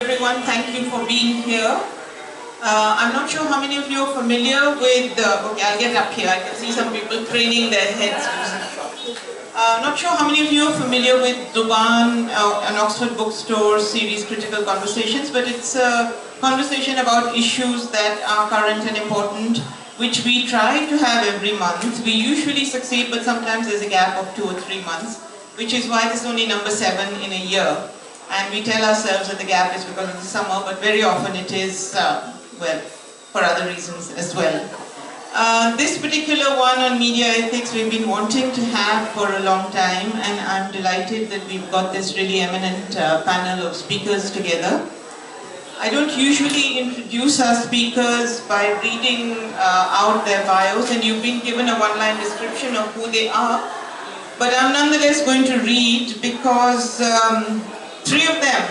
Everyone, thank you for being here. I'm not sure how many of you are familiar with, okay, I'll get up here. I can see some people craning their heads. Not sure how many of you are familiar with Duban, an Oxford bookstore series, Critical Conversations, but it's a conversation about issues that are current and important, which we try to have every month. We usually succeed, but sometimes there's a gap of 2 or 3 months, which is why this is only number 7 in a year. And we tell ourselves that the gap is because of the summer, but very often it is, well, for other reasons as well. This particular one on media ethics we've been wanting to have for a long time, and I'm delighted that we've got this really eminent panel of speakers together. I don't usually introduce our speakers by reading out their bios, and you've been given a one-line description of who they are, but I'm nonetheless going to read because 3 of them,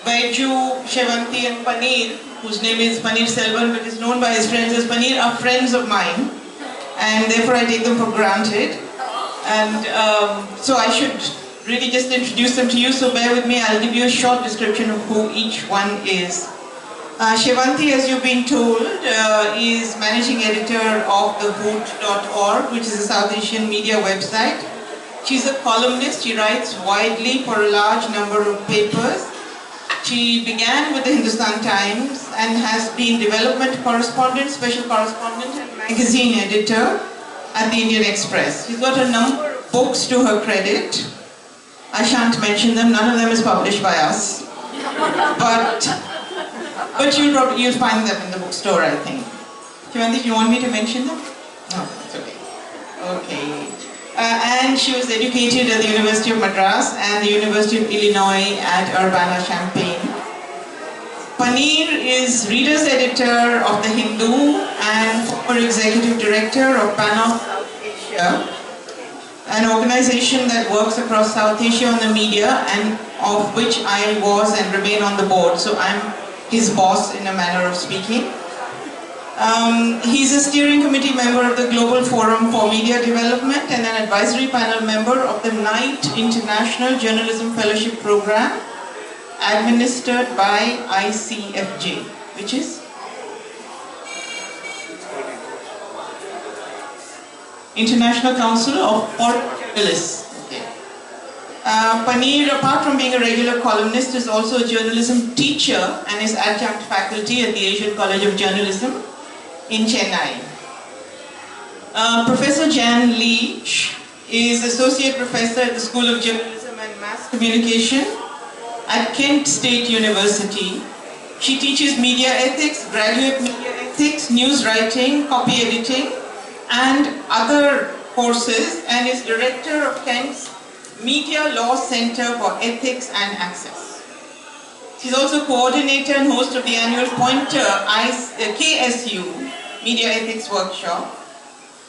Vaiju, Sevanti and Paneer, whose name is Panneerselvan but is known by his friends as Paneer, are friends of mine, and therefore I take them for granted. And so I should really just introduce them to you, so bear with me. I'll give you a short description of who each one is. Sevanti, as you've been told, is managing editor of the Hoot.org, which is a South Asian media website. She's a columnist. She writes widely for a large number of papers. She began with the Hindustan Times and has been development correspondent, special correspondent and magazine editor at the Indian Express. She's got a number of books to her credit. I shan't mention them. None of them is published by us. But you'll find them in the bookstore, I think. Sevanti, do you want me to mention them? No, it's okay. Okay. And she was educated at the University of Madras and the University of Illinois at Urbana-Champaign. Paneer is reader's editor of The Hindu and former executive director of Pannelists South Asia, an organization that works across South Asia on the media, and of which I was and remain on the board. So I'm his boss in a manner of speaking. He's a steering committee member of the Global Forum for Media Development and an advisory panel member of the Knight International Journalism Fellowship Program, administered by ICFJ, which is International Council of Journalists. Okay. Paneer, apart from being a regular columnist, is also a journalism teacher and is adjunct faculty at the Asian College of Journalism in Chennai. Professor Jan Leach is Associate Professor at the School of Journalism and Mass Communication at Kent State University. She teaches media ethics, graduate media ethics, news writing, copy editing, and other courses, and is Director of Kent's Media Law Center for Ethics and Access. She's also coordinator and host of the annual Poynter KSU Media Ethics Workshop,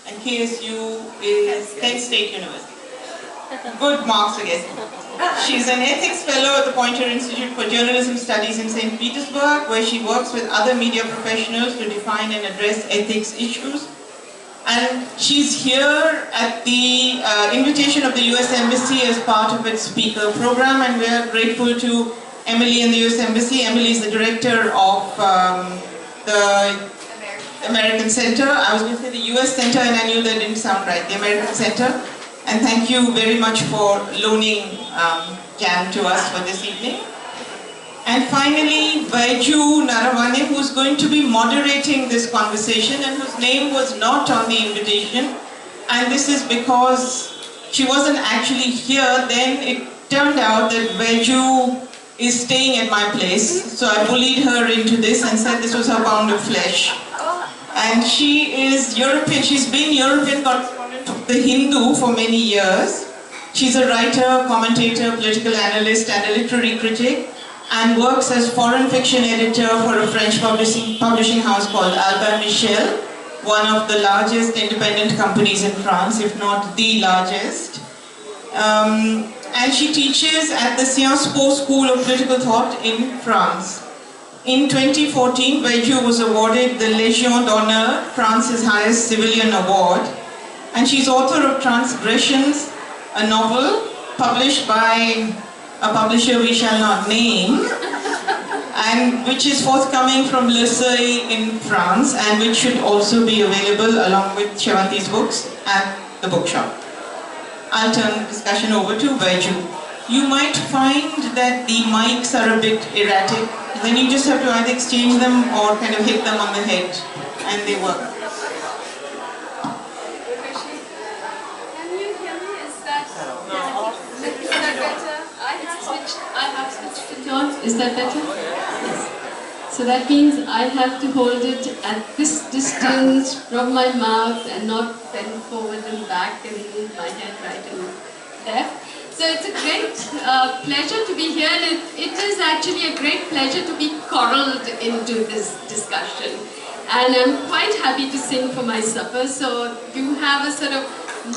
and KSU is Kent State University. Good marks again. She's an ethics fellow at the Poynter Institute for Journalism Studies in St. Petersburg, where she works with other media professionals to define and address ethics issues. And she's here at the invitation of the US Embassy as part of its speaker program, and we're grateful to Emily in the US Embassy. Emily is the director of the American Center. I was going to say the US Center, and I knew that didn't sound right. The American Center. And thank you very much for loaning Jan to us for this evening. And finally, Vaiju Naravane, who's going to be moderating this conversation and whose name was not on the invitation. And this is because she wasn't actually here. Then it turned out that Vaiju is staying at my place. So I bullied her into this and said this was her pound of flesh. And she is European. She's been European correspondent of The Hindu for many years. She's a writer, commentator, political analyst, and a literary critic, and works as foreign fiction editor for a French publishing house called Albin Michel, one of the largest independent companies in France, if not the largest. And she teaches at the Sciences Po School of Political Thought in France. In 2014, Vaiju was awarded the Légion d'honneur, France's highest civilian award, and she's author of Transgressions, a novel published by a publisher we shall not name, and which is forthcoming from Le Seuil in France, and which should also be available along with Sevanti's books at the bookshop. I'll turn the discussion over to Vaiju. You might find that the mics are a bit erratic. Then you just have to either exchange them or kind of hit them on the head, and they work. Is that better? Yes. So that means I have to hold it at this distance from my mouth and not bend forward and back and move my head right and left. So it's a great pleasure to be here, and it is actually a great pleasure to be corralled into this discussion. And I'm quite happy to sing for my supper, so you have a sort of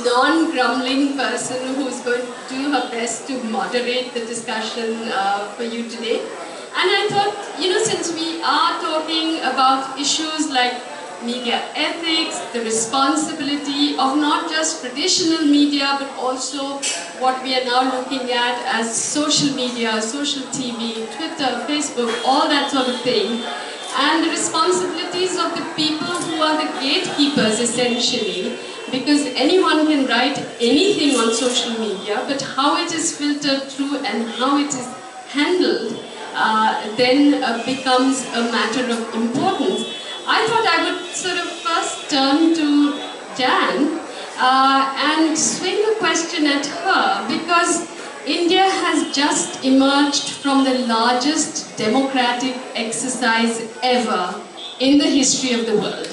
non-grumbling person who's going to do her best to moderate the discussion for you today. And I thought, since we are talking about issues like media ethics, the responsibility of not just traditional media, but also what we are now looking at as social media, social TV, Twitter, Facebook, all that sort of thing, and the responsibilities of the people who are the gatekeepers, essentially, because anyone can write anything on social media, but how it is filtered through and how it is handled then becomes a matter of importance. I thought I would sort of first turn to Jan and swing the question at her, because India has just emerged from the largest democratic exercise ever in the history of the world.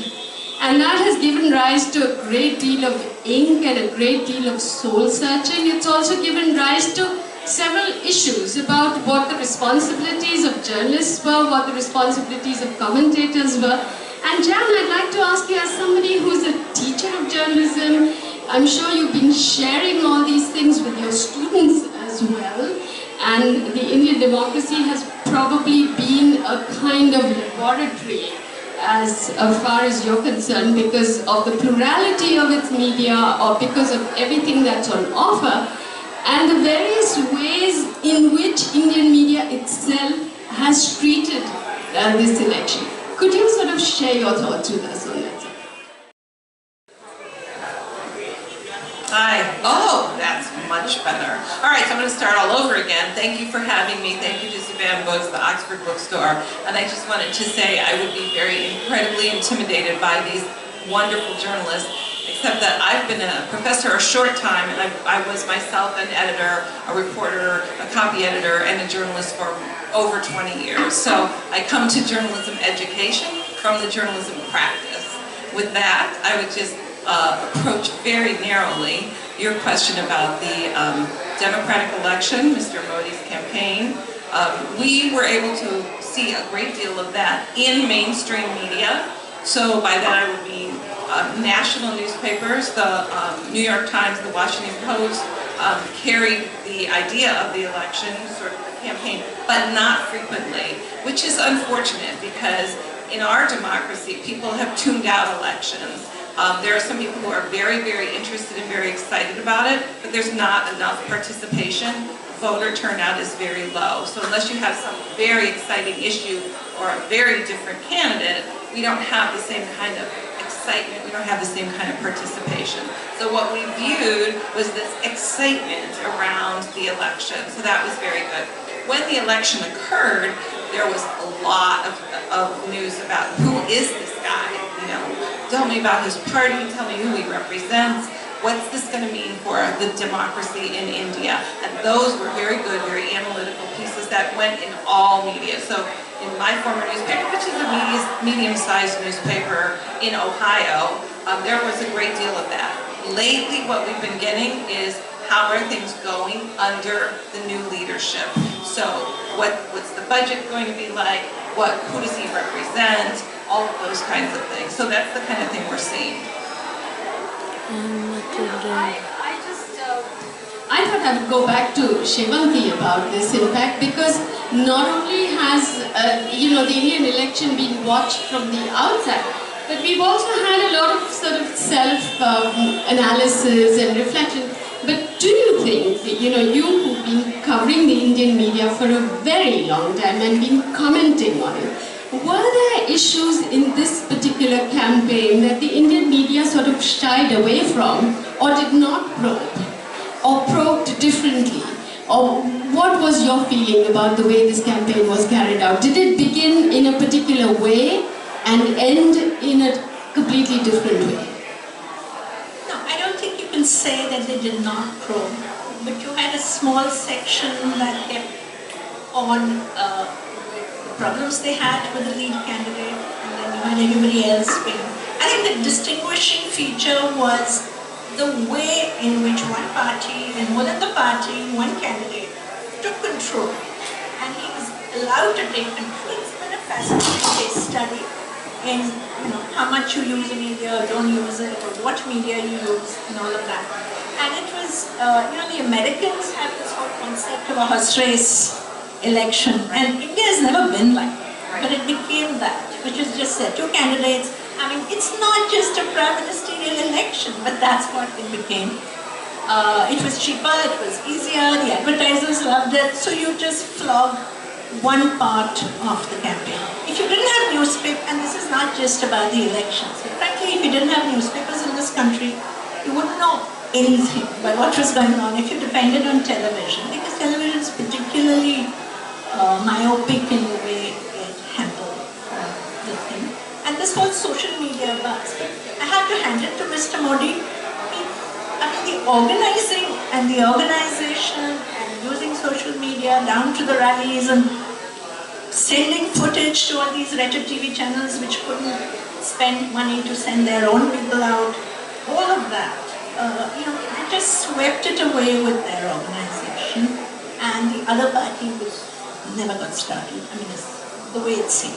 And that has given rise to a great deal of ink and a great deal of soul searching. It's also given rise to several issues about what the responsibilities of journalists were, what the responsibilities of commentators were. And Jan, I'd like to ask you, as somebody who's a teacher of journalism, I'm sure you've been sharing all these things with your students as well. And the Indian democracy has probably been a kind of laboratory as far as you're concerned, because of the plurality of its media or because of everything that's on offer, and the various ways in which Indian media itself has treated this election. Could you sort of share your thoughts with us on that? Hi. Oh, that's much better. All right, so I'm going to start all over again. Thank you for having me. Thank you to Sevanti Books, the Oxford Bookstore. And I just wanted to say I would be very incredibly intimidated by these wonderful journalists, except that I've been a professor a short time, and I was myself an editor, a reporter, a copy editor, and a journalist for over 20 years. So I come to journalism education from the journalism practice. With that, I would just approach very narrowly your question about the democratic election, Mr. Modi's campaign. We were able to see a great deal of that in mainstream media. So by that I would mean national newspapers. The New York Times, the Washington Post carried the idea of the election, sort of the campaign, but not frequently, which is unfortunate because in our democracy, people have tuned out elections. There are some people who are very, very interested and very excited about it, but there's not enough participation. Voter turnout is very low. So unless you have some very exciting issue or a very different candidate, we don't have the same kind of excitement, we don't have the same kind of participation. So what we viewed was this excitement around the election. So that was very good. When the election occurred, there was a lot of news about who is this guy, tell me about his party, tell me who he represents, what's this going to mean for the democracy in India? And those were very good, very analytical pieces that went in all media. So in my former newspaper, which is a medium-sized newspaper in Ohio, there was a great deal of that. Lately, what we've been getting is how are things going under the new leadership? So what's the budget going to be like? Who does he represent? All of those kinds of things. So that's the kind of thing we're seeing. I thought I would go back to Sevanti about this, in fact, because not only has the Indian election been watched from the outside, but we've also had a lot of sort of self-analysis and reflection. But do you think, you who've been covering the Indian media for a very long time and been commenting on it, were there issues in this particular campaign that the Indian media sort of shied away from or did not probe or probed differently? Or what was your feeling about the way this campaign was carried out? Did it begin in a particular way and end in a completely different way? No, I don't think you can say that they did not probe, but you had a small section that kept on the problems they had with the lead candidate, and then you had everybody else being. I think the distinguishing feature was the way in which one party, and more than the party, one candidate, took control. And he was allowed to take control. It's been a fascinating case study in how much you use media or don't use it, or what media you use, and all of that. And it was, the Americans have this whole concept of a horse race election, and India has never been like that, but it became that, which is just two candidates. I mean, it's not just a prime ministerial election, but that's what it became. It was cheaper, it was easier, the advertisers loved it, so you just flog one part of the campaign. If you didn't have newspaper, and this is not just about the elections, but frankly, if you didn't have newspapers in this country, you wouldn't know anything about what was going on if you depended on television, because television is particularly myopic in the way it handled the thing. And this whole social media buzz. I have to hand it to Mr. Modi. I mean, the organizing and the organization and using social media down to the rallies and sending footage to all these wretched TV channels which couldn't spend money to send their own people out, all of that, they just swept it away with their organization, and the other party never got started. I mean, it's the way it seemed.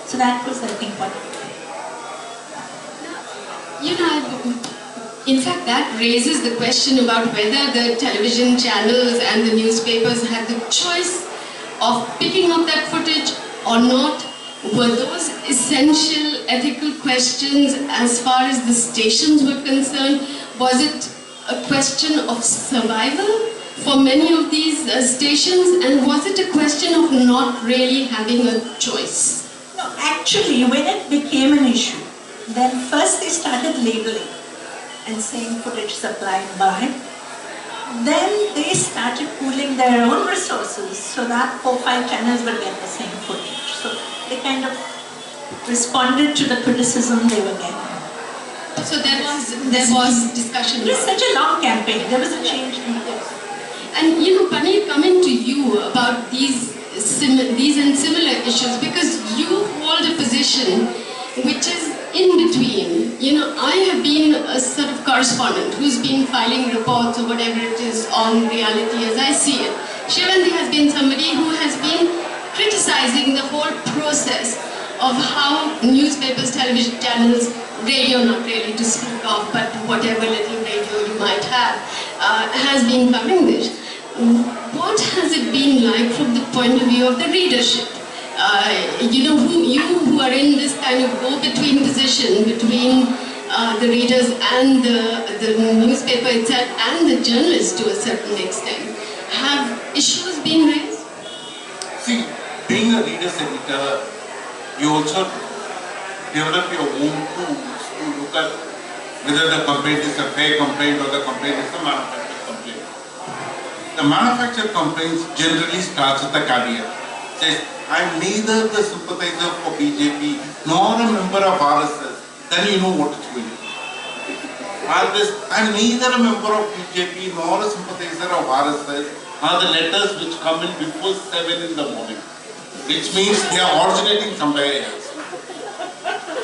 So that was, I think, what in fact, that raises the question about whether the television channels and the newspapers had the choice of picking up that footage or not. Were those essential ethical questions as far as the stations were concerned? Was it a question of survival for many of these stations, and was it a question of not really having a choice? No, actually, when it became an issue, then first they started labeling and saying footage supplied by. Then they started pooling their own resources so that 4 or 5 channels would get the same footage. So they kind of responded to the criticism they were getting. So there was discussion. It was such a long campaign. There was a change in this. And Paneer, coming to you about these and similar issues, because you hold a position which is in between. I have been a sort of correspondent who's been filing reports or whatever it is on reality as I see it. Sevanti has been somebody who has been criticizing the whole process of how newspapers, television channels, radio not really to speak of, but whatever little radio you might have, has been covering this. What has it been like from the point of view of the readership? Who are in this kind of go-between position between the readers and the newspaper itself and the journalists to a certain extent. Have issues been raised? See, being a reader's editor, you also develop your own tools to look at whether the complaint is a fair complaint or the complaint is a manufactured complaint. The manufactured complaints generally starts at the caveat. Says, I'm neither the sympathizer for BJP nor a member of RSS. Then you know what it's going to be. I'm neither a member of BJP nor a sympathizer of RSS are the letters which come in before 7 in the morning. Which means they are originating somewhere else.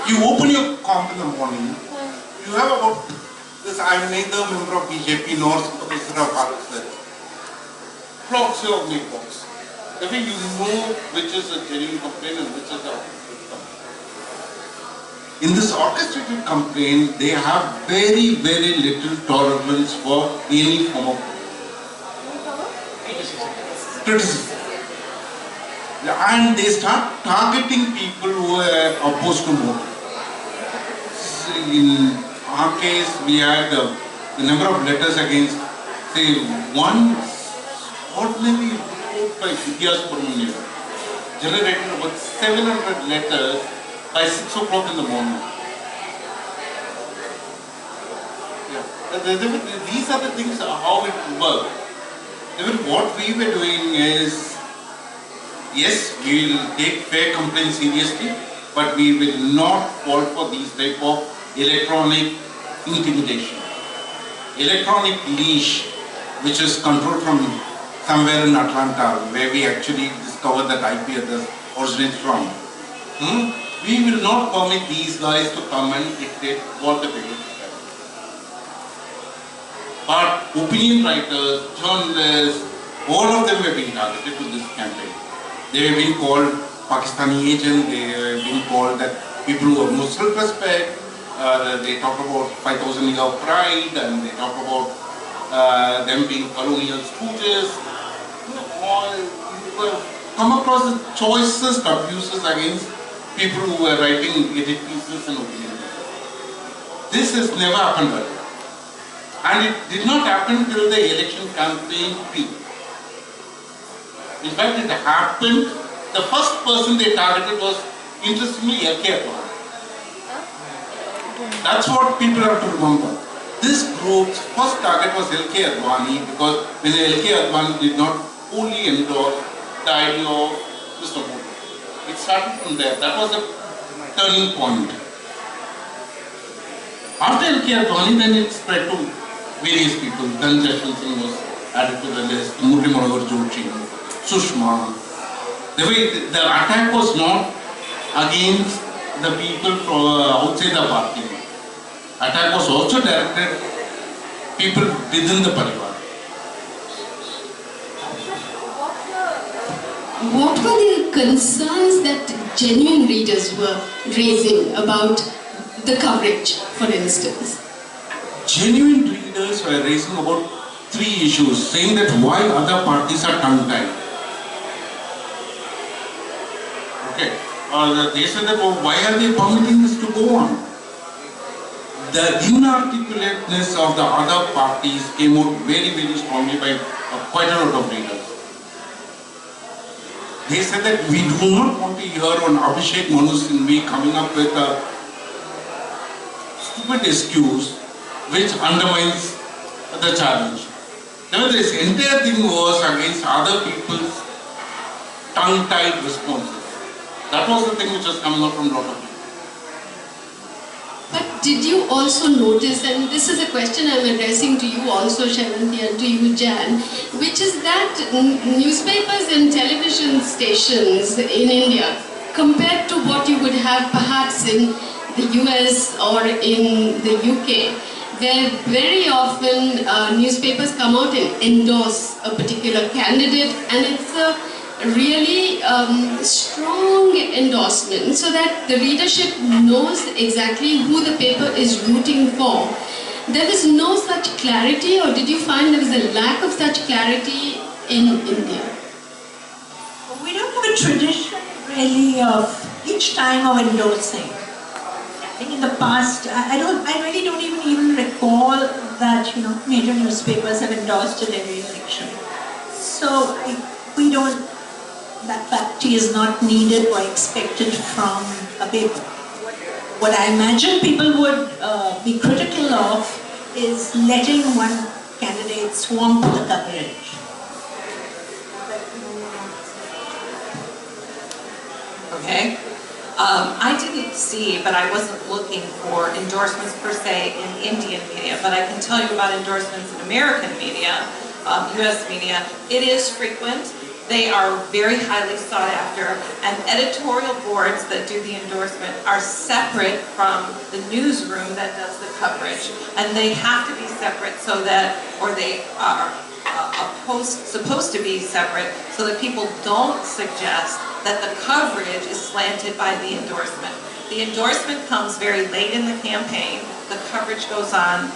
You open your comp in the morning, you have about this, I'm neither a member of BJP nor sympathizer of RSS. Blocks your mailbox. That way you know which is a genuine complaint and which is a orchestrated complaint. In this orchestrated complaint, they have very, very little tolerance for any form of criticism. And they start targeting people who are opposed to Modi. In our case, we had the number of letters against say, one ordinary report by Vidya Subramanian generated about 700 letters by 6 o'clock in the morning. These are the things, how it works. What we were doing is, yes, we will take fair complaints seriously, but we will not fall for these type of electronic intimidation. Electronic leash, which is controlled from somewhere in Atlanta, where we actually discovered that IP address originates from. We will not permit these guys to come and dictate what the people do. But opinion writers, journalists, all of them were being targeted to this campaign. They were being called Pakistani agents, they were being called that people who have no self-respect, they talk about 5,000 years of pride, and they talk about them being colonial stooges. You have come across the choicest abuses against people who were writing edit pieces and opinion pieces. This has never happened earlier. And it did not happen till the election campaign peaked. In fact, it happened, the first person they targeted was, interestingly, LK Advani. That's what people have to remember. This group's first target was LK Advani because when LK Advani did not fully endorse the idea of Mr. Hoot. It started from there. That was the turning point. After LK Advani, then it spread to various people. Then Jaswant Singh was added to the list, Murli Manohar Joshi, Sushma. The attack was not against the people from outside the party. Attack was also directed people within the Parivar. What were the concerns that genuine readers were raising about the coverage, for instance? Genuine readers were raising about 3 issues, saying that why other parties are tongue-tied. Okay. They said that, well, why are they permitting this to go on? The inarticulateness of the other parties came out very, very strongly by quite a lot of readers. They said that we do not want to hear on Abhishek Manu Singhvi coming up with a stupid excuse which undermines the challenge. Now this entire thing was against other people's tongue-tied responses. That was the thing which was coming out from a lot of people. But did you also notice, and this is a question I'm addressing to you also, Sevanti, and to you, Jan, which is that newspapers and television stations in India, compared to what you would have perhaps in the US or in the UK, where very often newspapers come out and endorse a particular candidate, and it's a really strong endorsement so that the readership knows exactly who the paper is rooting for. There was no such clarity, or did you find there was a lack of such clarity in India? We don't have a tradition really of each time of endorsing. I think in the past, I really don't even recall that major newspapers have endorsed at every election. So we don't. That faculty is not needed or expected from a paper. What I imagine people would be critical of is letting one candidate swamp the coverage. Okay. I didn't see, but I wasn't looking for endorsements per se in Indian media, but I can tell you about endorsements in American media, US media. It is frequent. They are very highly sought after, and editorial boards that do the endorsement are separate from the newsroom that does the coverage, and they have to be separate so that, or they are supposed to be separate so that people don't suggest that the coverage is slanted by the endorsement. The endorsement comes very late in the campaign. The coverage goes on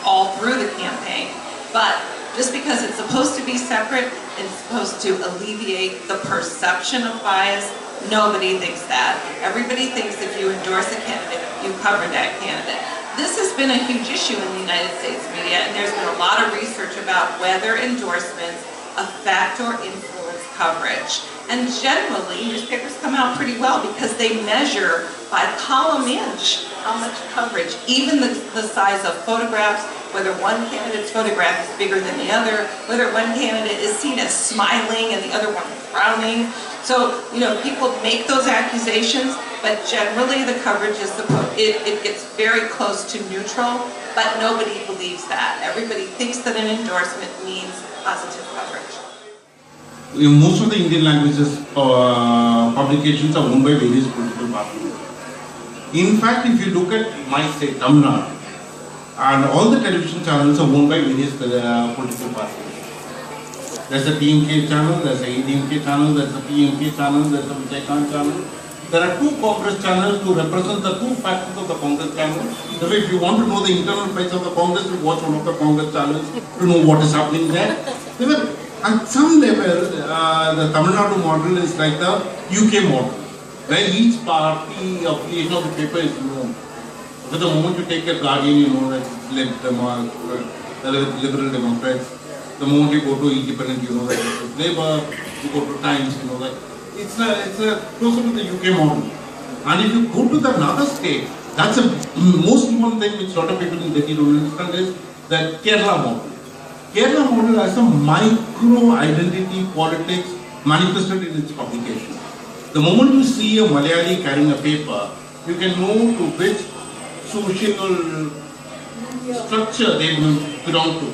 all through the campaign, but just because it's supposed to be separate, it's supposed to alleviate the perception of bias. Nobody thinks that. Everybody thinks if you endorse a candidate, you cover that candidate. This has been a huge issue in the United States media, and there's been a lot of research about whether endorsements affect or influence coverage. And generally, newspapers come out pretty well because they measure by column inch how much coverage, even the size of photographs, whether one candidate's photograph is bigger than the other, whether one candidate is seen as smiling and the other one frowning. So, people make those accusations, but generally the coverage is it gets very close to neutral, but nobody believes that. Everybody thinks that an endorsement means positive coverage. Most of the Indian languages publications are owned by various political parties. In fact, if you look at my state, Tamil Nadu, and all the television channels are owned by various political parties. There's a TMK channel, there's a ADMK channel, there's a PMK channel, there's a Vijaykanth channel. There are 2 Congress channels to represent the 2 factors of the Congress channel. So if you want to know the internal fights of the Congress, you watch one of the Congress channels to know what is happening there. At some level, the Tamil Nadu model is like the UK model, where each party affiliation of the paper is known. So the moment you take a Guardian, you know that it's Liberal Democrats. The moment you go to Independent, you know that it's Labour. You go to Times, you know that it's a closer to the UK model. And if you go to another state, that's the most important thing which a lot of people in Delhi don't understand is that Kerala model. Kerala model has a micro identity politics manifested in its publication. The moment you see a Malayali carrying a paper, you can know to which social structure they belong to.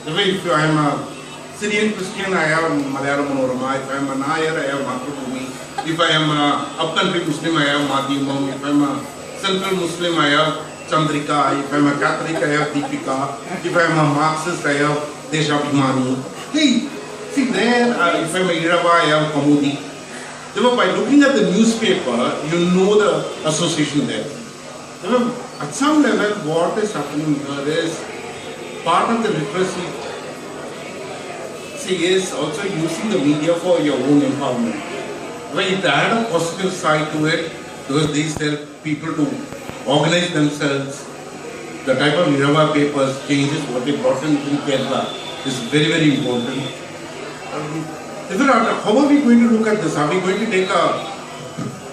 If I am a Syrian Christian, I have Malayalam Manorama. If I am a Nair, I have Mathrubhumi. If I am a upcountry Muslim, I have Madhyamam. If I am a central Muslim, I have Chandrika. If I am a Catholic, I have Deepika. If I am a Marxist, I have Deshabhimani. Hey, see there, if I am a Irava, I have Kamudi. By looking at the newspaper, you know the association there. At some level, what is happening here is part of the literacy is also using the media for your own empowerment. When it had a positive side to it, because these help people to organize themselves. The type of Nirava papers changes what they brought in Kerala is very, very important. How are we going to look at this? Are we going to take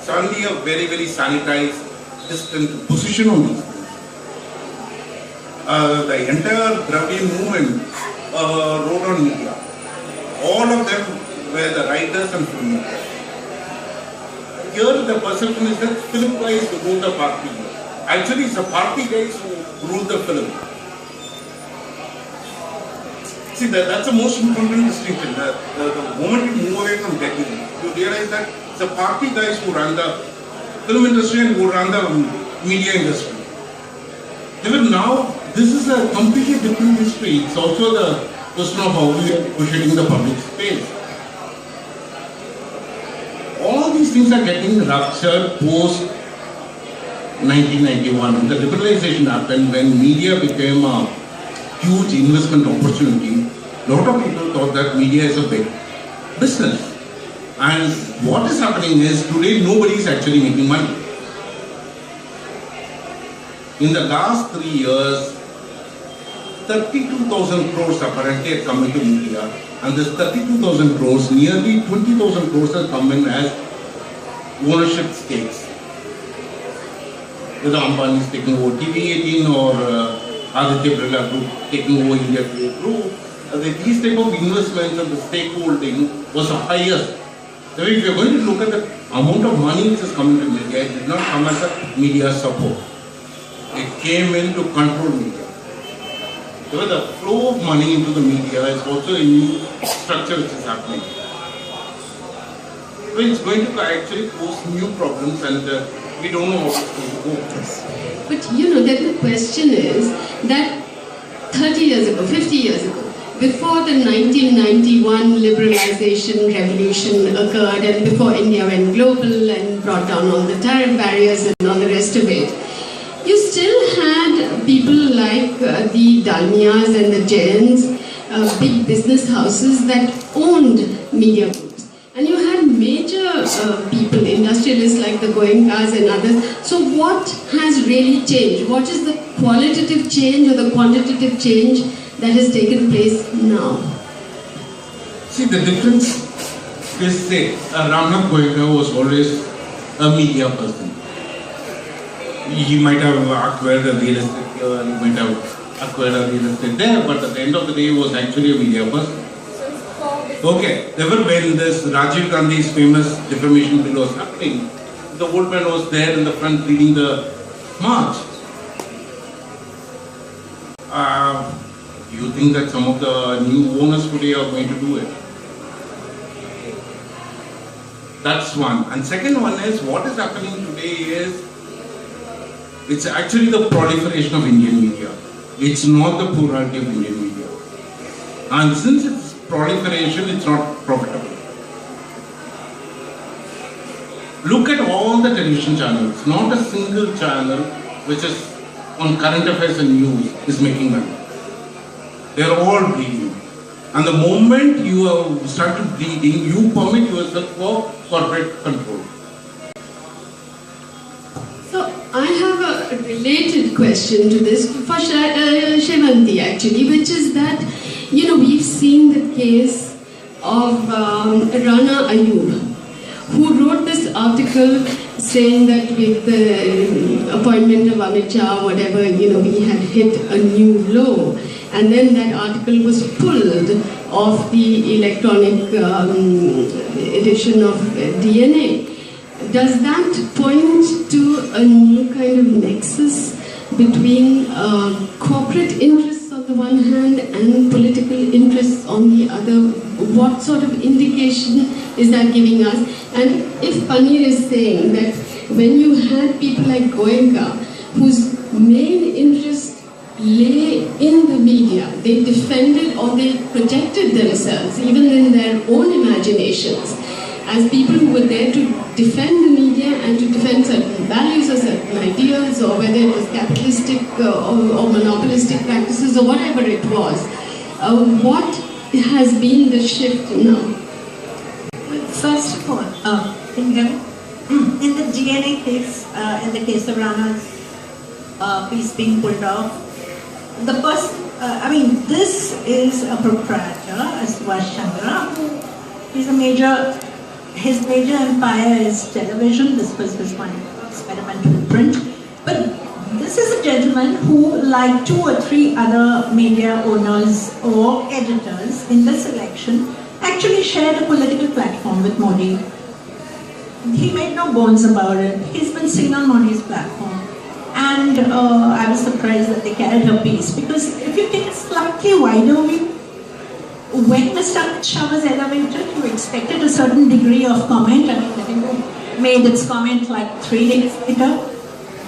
suddenly a very, very sanitized, distant position on these things? The entire Dravidian movement wrote on media. All of them were the writers and filmmakers. Here the perception is that film guys rule the party. Actually it's the party guys who rule the film. See, that's the most important distinction. The moment you move away from Delhi, you realize that it's the party guys who run the film industry and who run the media industry. Even now, this is a completely different history. It's also the question of how we are negotiating the public space. All these things are getting ruptured post 1991. The liberalization happened when media became a huge investment opportunity. A lot of people thought that media is a big business. And what is happening is today nobody is actually making money. In the last 3 years, 32,000 crores apparently had come into media, and this 32,000 crores, nearly 20,000 crores has come in as ownership stakes. Whether Ambani is taking over TV18 or Aditya Birla Group taking over India Group, these type of investments and the stakeholding was the highest. So if you are going to look at the amount of money which has come into media, it did not come as a media support. It came in to control media. So the flow of money into the media is also a new structure which is happening. So it's going to actually pose new problems, and we don't know how it's going to go. But then the question is that 30 years ago, 50 years ago, before the 1991 liberalization revolution occurred and before India went global and brought down all the tariff barriers and all the rest of it, you still had people like the Dalmias and the Jains, big business houses that owned media groups. And you had major people, industrialists like the Goenkas and others. So what has really changed? What is the qualitative change or the quantitative change that has taken place now? See, the difference is, say, Ramnath Goenka was always a media person. He might have acquired a real estate here, he might have acquired a real estate there, but at the end of the day, he was actually a media person. Okay, never when this Rajiv Gandhi's famous defamation bill was happening, the old man was there in the front leading the march. Do you think that some of the new owners today are going to do it? That's one. And second one is, what is happening today is, it's actually the proliferation of Indian media. It's not the plurality of Indian media. And since it's proliferation, it's not profitable. Look at all the television channels. Not a single channel which is on current affairs and news is making money. They're all bleeding. And the moment you have started bleeding, you permit yourself for corporate control. So I have a related question to this for Sevanti actually, which is that, you know, we've seen the case of Rana Ayub, who wrote this article saying that with the appointment of Amit Shah, whatever, you know, we had hit a new low. And then that article was pulled off the electronic edition of DNA. Does that point to a new kind of nexus between corporate interests on the one hand and political interests on the other? What sort of indication is that giving us? And if Panneer is saying that when you had people like Goenka, whose main interest lay in the media, they defended or they projected themselves, even in their own imaginations, as people who were there to defend the media and to defend certain values or certain ideals, or whether it was capitalistic or monopolistic practices or whatever it was. What has been the shift now? First of all, in the DNA case, in the case of Rana's piece being pulled off, the person, this is a proprietor, Subhash Chandra, who is his major empire is television. This was his one experimental print. But this is a gentleman who, like 2 or 3 other media owners or editors in this election, actually shared a political platform with Modi. He made no bones about it. He's been seen on Modi's platform. And I was surprised that they carried her piece, because if you take a slightly wider view, when Mr. Amit Shah was elevated, you expected a certain degree of comment. I mean, the Hindu made its comment like 3 days later,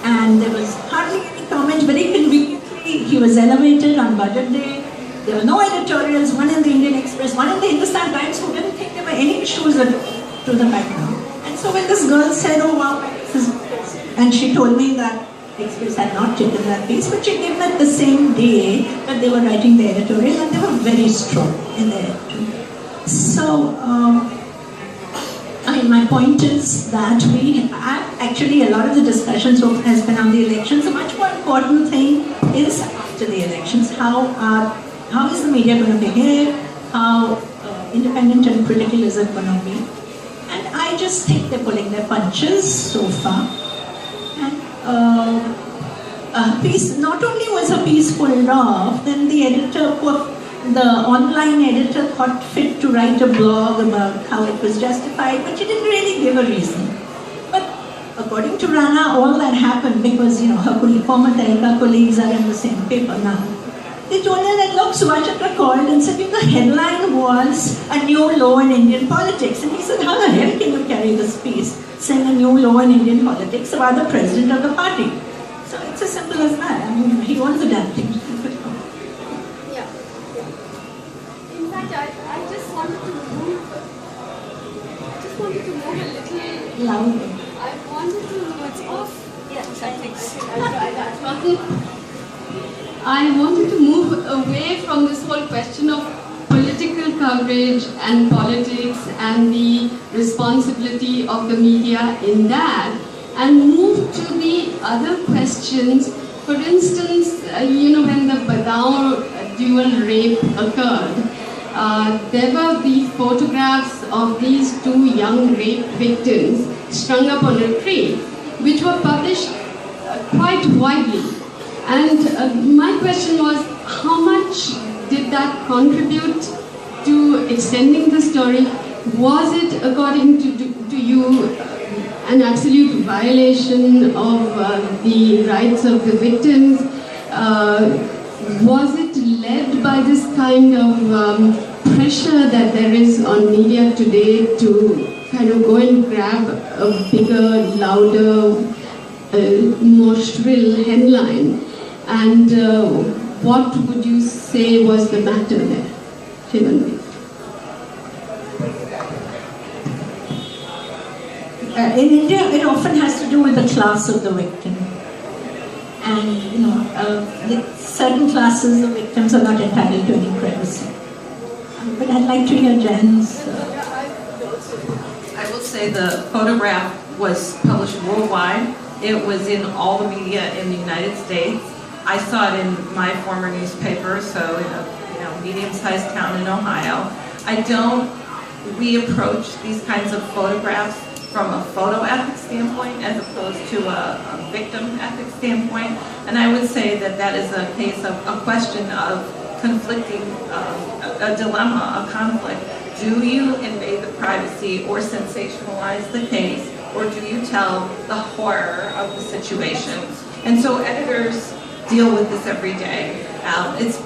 and there was hardly any comment. Very conveniently, he was elevated on Budget Day. There were no editorials, one in the Indian Express, one in the Hindustan Times, who didn't think there were any issues to the background. And so when this girl said, oh wow, this is, and she told me that Express had not taken that piece, but she gave that the same day that they were writing the editorial, and they were very strong in their editorial. So, my point is that actually a lot of the discussions has been on the elections. A much more important thing is after the elections, how is the media going to behave, how independent and critical is it going to be. And I just think they're pulling their punches so far. A piece, not only was a piece pulled off, then the online editor thought fit to write a blog about how it was justified, but she didn't really give a reason. But according to Rana, all that happened because, her former Telika colleagues are in the same paper now. They told her that, look, Subhash Chandra called and said, the headline was a new law in Indian politics. And he said, how the hell can you carry this piece, saying a new law in Indian politics about the president of the party? So it's as simple as that. He owns the damn thing. Yeah. In fact, I just wanted to move a little louder. I wanted to, it's off. Yeah, I think. I wanted to move away from this whole question of political coverage and politics and the responsibility of the media in that, and move to the other questions For instance, when the Badao dual rape occurred, there were these photographs of these two young rape victims strung up on a tree, which were published quite widely. And my question was, how much did that contribute to extending the story? Was it, according to you, an absolute violation of the rights of the victims? Was it led by this kind of pressure that there is on media today to kind of go and grab a bigger, louder, more shrill headline? And what would you say was the matter there, Sevanti? In India, it often has to do with the class of the victim. And, certain classes of victims are not entitled to any privacy. But I'd like to hear Jan's. I will say the photograph was published worldwide. It was in all the media in the United States. I saw it in my former newspaper, so in a medium-sized town in Ohio. We approach these kinds of photographs from a photo ethics standpoint as opposed to a victim ethics standpoint. And I would say that that is a case of a question of conflicting, a dilemma, a conflict. Do you invade the privacy or sensationalize the case, or do you tell the horror of the situation? And so editors deal with this every day. It's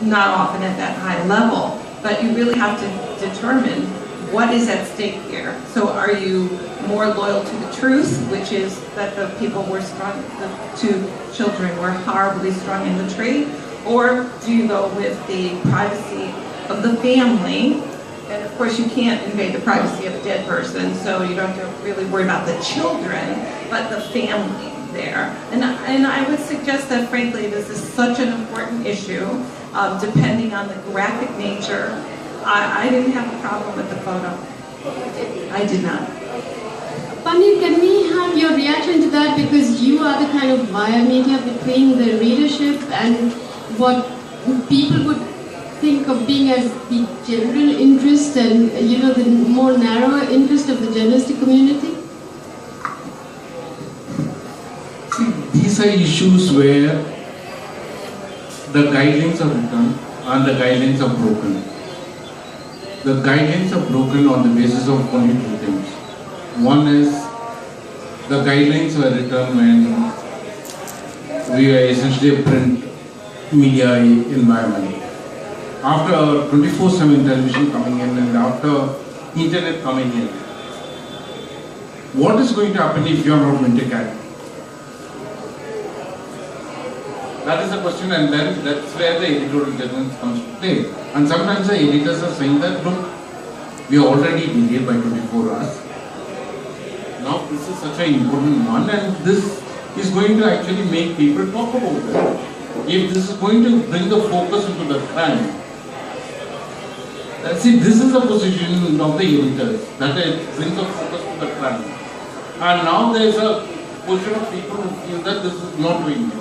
not often at that high level, but you really have to determine what is at stake here. So are you more loyal to the truth, which is that the people were strung, the two children were horribly strung in the tree, or do you go with the privacy of the family? And of course you can't invade the privacy of a dead person, so you don't have to really worry about the children, but the family there. And I would suggest that frankly this is such an important issue, depending on the graphic nature. I didn't have a problem with the photo. I did not. Panneer, can we have your reaction to that, because you are the kind of wire media between the readership and what people would think of being as the general interest and the more narrower interest of the journalistic community? See, these are issues where the guidelines are written and the guidelines are broken. The guidelines are broken on the basis of only two things. One is the guidelines were written when we were essentially a print media environment. After 24/7 television coming in and after internet coming in, what is going to happen if you are not going to carry? That is the question, and then that's where the editorial judgment comes to play. And sometimes the editors are saying that, look, we are already delayed by 24 hours. Now this is such an important one, and this is going to actually make people talk about it. If this is going to bring the focus into the crime, see, this is the position of the editors, that it brings the focus to the crime. And now there is a position of people who feel that this is not doing it.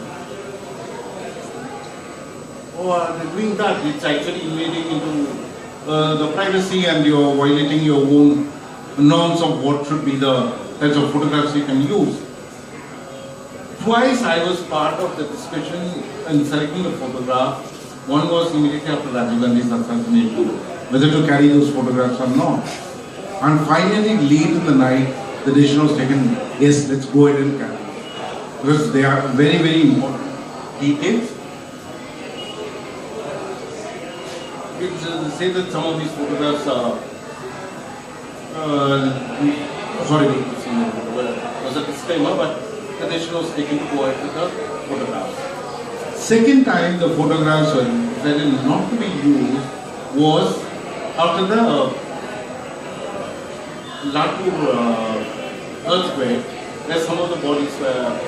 Or doing that, it's actually invading into the privacy, and you're violating your own norms of what should be the types of photographs you can use. Twice I was part of the discussion in selecting a photograph. One was immediately after Rajiv Gandhi's assassination, whether to carry those photographs or not. And finally, late in the night, the decision was taken, yes, let's go ahead and carry. Because they are very, very important details. It's say that some of these photographs are, sorry, it was a disclaimer, but the decision was taken to go ahead with the photographs. Second time the photographs were decided not to be used was after the Latu earthquake, where some of the bodies were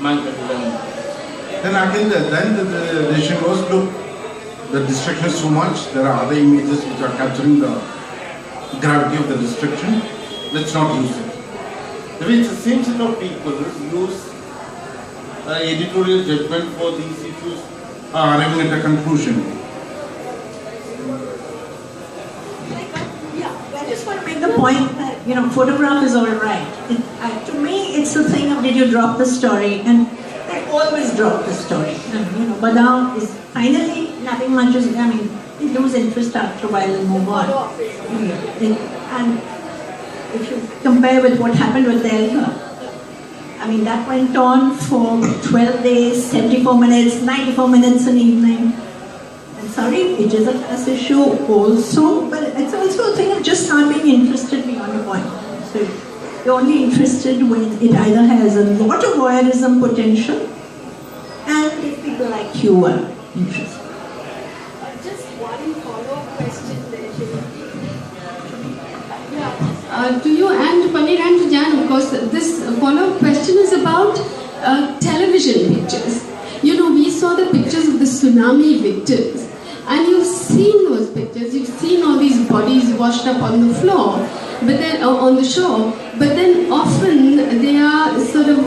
mangled. Then again, the decision was, look, the destruction is so much, there are other images which are capturing the gravity of the destruction, let's not use it. It's the same set of people use editorial judgment for these issues arriving at a conclusion? I just want to make the point that, photograph is all right. To me, it's the thing of did you drop the story? And they always drop the story. And, but now is finally nothing much is, they lose interest after a while and move on. And if you compare with what happened with the Elga, that went on for 12 days, 74 minutes, 94 minutes an evening. And sorry, it is a class issue also, but it's also a thing of just not being interested beyond a point. So you're only interested when it either has a lot of voyeurism potential and if people like you are interested. Just one follow-up question there. To you and Paneer and to Jan, of course, this follow-up question is about television pictures. We saw the pictures of the tsunami victims, and you've seen those pictures, you've seen all these bodies washed up on the floor, but then on the shore, but then often they are sort of,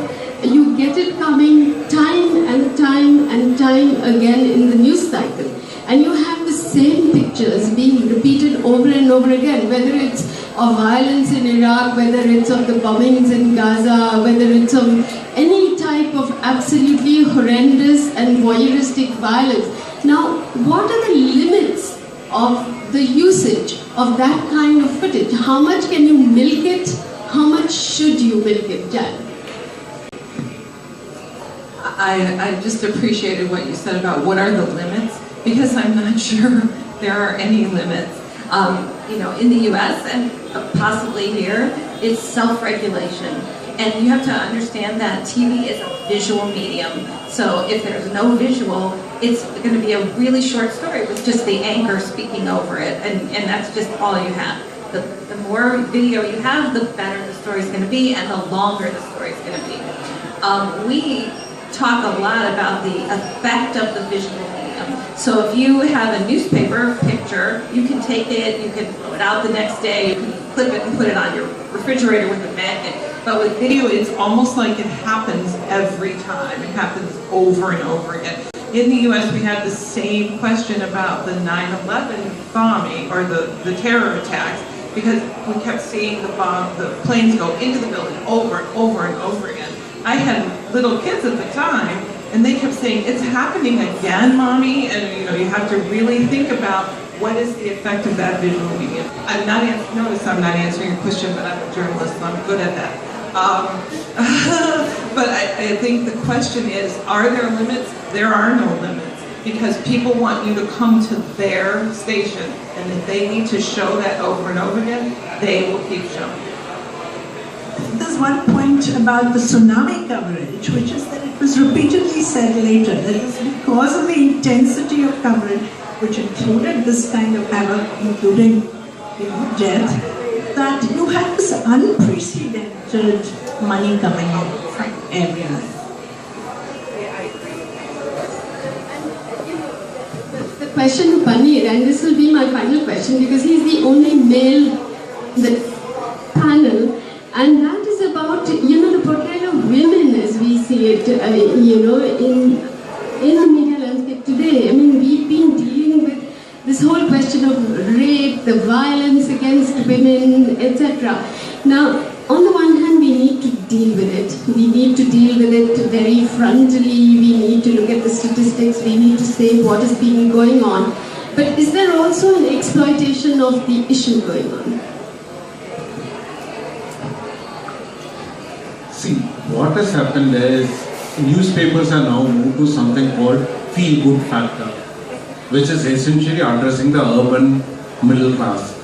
you get it coming time and time and time again in the news cycle. And you have the same pictures being repeated over and over again, whether it's of violence in Iraq, whether it's of the bombings in Gaza, whether it's of any type of absolutely horrendous and voyeuristic violence. Now, what are the limits of the usage of that kind of footage? How much can you milk it? How much should you milk it, Jan? I just appreciated what you said about what are the limits, because I'm not sure there are any limits. In the US and possibly here, it's self-regulation. And you have to understand that TV is a visual medium. So if there's no visual, it's going to be a really short story with just the anchor speaking over it. And that's just all you have. The more video you have, the better the story's going to be and the longer the story's going to be. We talk a lot about the effect of the visual medium. So if you have a newspaper picture, you can take it, you can throw it out the next day, you can clip it and put it on your refrigerator with a magnet. But with video, it's almost like it happens every time. It happens over and over again. In the US, we had the same question about the 9/11 bombing, or the terror attacks, because we kept seeing the planes go into the building over and over and over again. I had little kids at the time, and they kept saying, "It's happening again, Mommy," and you have to really think about what is the effect of that visual medium. Notice I'm not answering your question, but I'm a journalist, and I'm good at that. But I think the question is, are there limits? There are no limits, because people want you to come to their station, and if they need to show that over and over again, they will keep showing. There's one point about the tsunami coverage, which is that it was repeatedly said later that it was because of the intensity of coverage, which included this kind of havoc, including death, that you had this unprecedented money coming in from everywhere. The question to Paneer, and this will be my final question because he's the only male in the panel, and that is about the portrayal of women as we see it in the media landscape today. I mean, we've been dealing with this whole question of rape, the violence against women, etc. Now, on the one hand, we need to deal with it. We need to deal with it very frontally. We need to look at the statistics. We need to say what has been going on. But is there also an exploitation of the issue going on? See, what has happened is newspapers are now moved to something called feel-good factor, which is essentially addressing the urban middle class.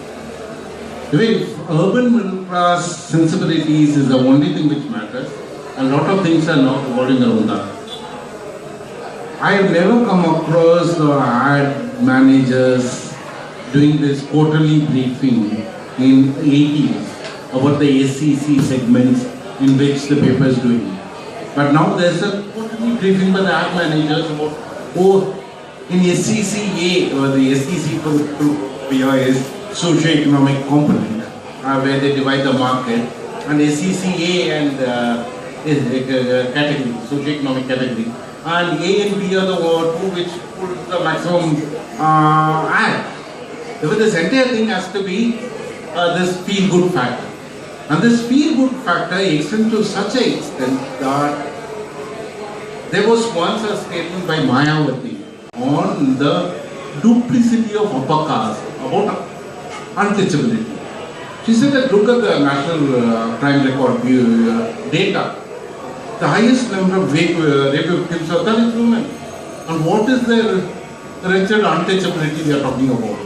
If urban middle class sensibilities is the only thing which matters, a lot of things are now revolving around that. I have never come across the ad managers doing this quarterly briefing in 80s about the SEC segments in which the paper is doing. But now there's a quarterly briefing by the ad managers about, in SECA, or the SEC is socio-economic component, where they divide the market, and SECA and category, socioeconomic category, and A and B are the two which put the maximum ad. Therefore, this entire thing has to be this feel-good factor. And this feel-good factor extends to such an extent that there was once a statement by Mayawati on the duplicity of upper caste about untouchability. She said that look at the National Crime Record data. The highest number of rape victims are Dalit women. And what is their wretched untouchability they are talking about?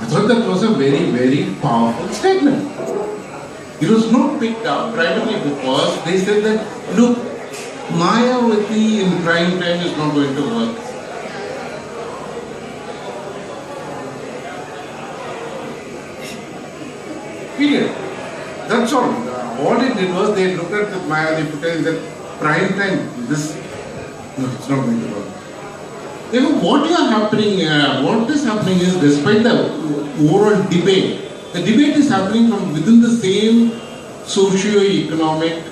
I thought that was a very, very powerful statement. It was not picked up primarily because they said that, look, Mayawati in prime time is not going to work. Period. That's all. All it did was they looked at the Mayawati footage and said, prime time, this, no, it's not going to work. What is happening is, despite the overall debate, the debate is happening from within the same socio-economic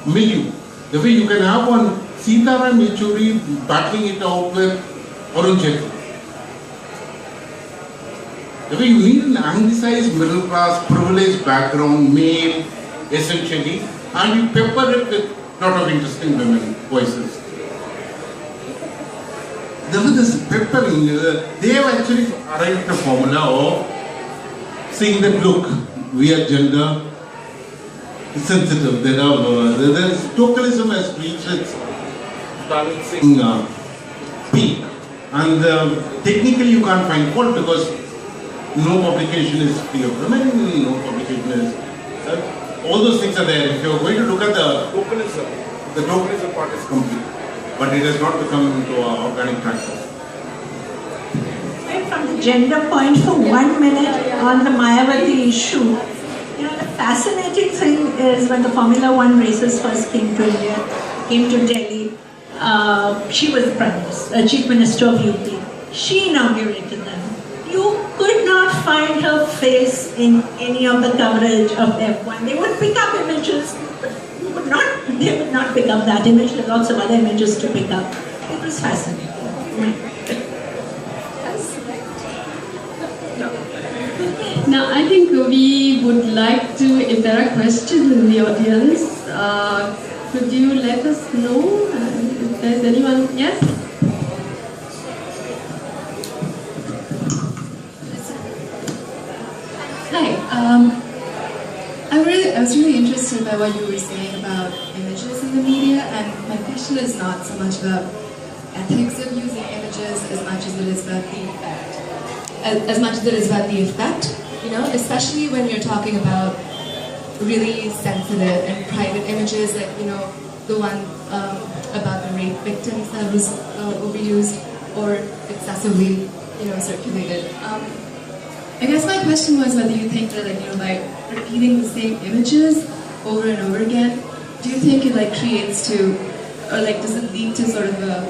milieu. The way you can have one Sitaram Yechuri battling it out with Arun Jaitley. The way you need an anglicized middle class, privileged background, male, essentially, and you pepper it with a lot of interesting women voices. Therefore, this peppering, they have actually arrived at a formula of saying that, look, we are gender sensitive. There is tokenism has reached its balancing peak, and technically you can't find fault because no publication is free of women, no publication is all those things are there. If you are going to look at the tokenism part is complete, but it has not become into an organic practice. From the gender point for 1 minute on the Mayawati issue. The fascinating thing is when the Formula One races first came to India, came to Delhi, she was the Chief Minister of UP. She inaugurated them. You could not find her face in any of the coverage of F1. They would pick up images, but they would not pick up that image. There are lots of other images to pick up. It was fascinating. Now, I think we would like to, if there are questions in the audience, could you let us know if there's anyone? Yes? Hi. I was really interested by what you were saying about images in the media, and my question is not so much about ethics of using images as much as it is about the effect. Especially when you're talking about really sensitive and private images, like, the one about the rape victims that was overused or excessively, circulated. I guess my question was whether you think that, by repeating the same images over and over again, do you think it, creates to, or, does it lead to sort of a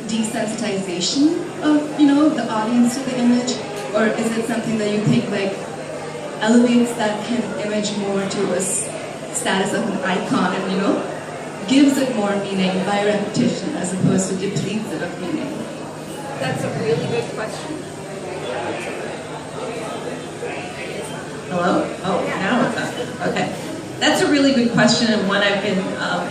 desensitization of, the audience to the image? Or is it something that you think elevates that kind of image more to a status of an icon and gives it more meaning by repetition as opposed to depletes it of meaning? That's a really good question. Hello? Oh, now it's up. Okay. That's a really good question, and one I've been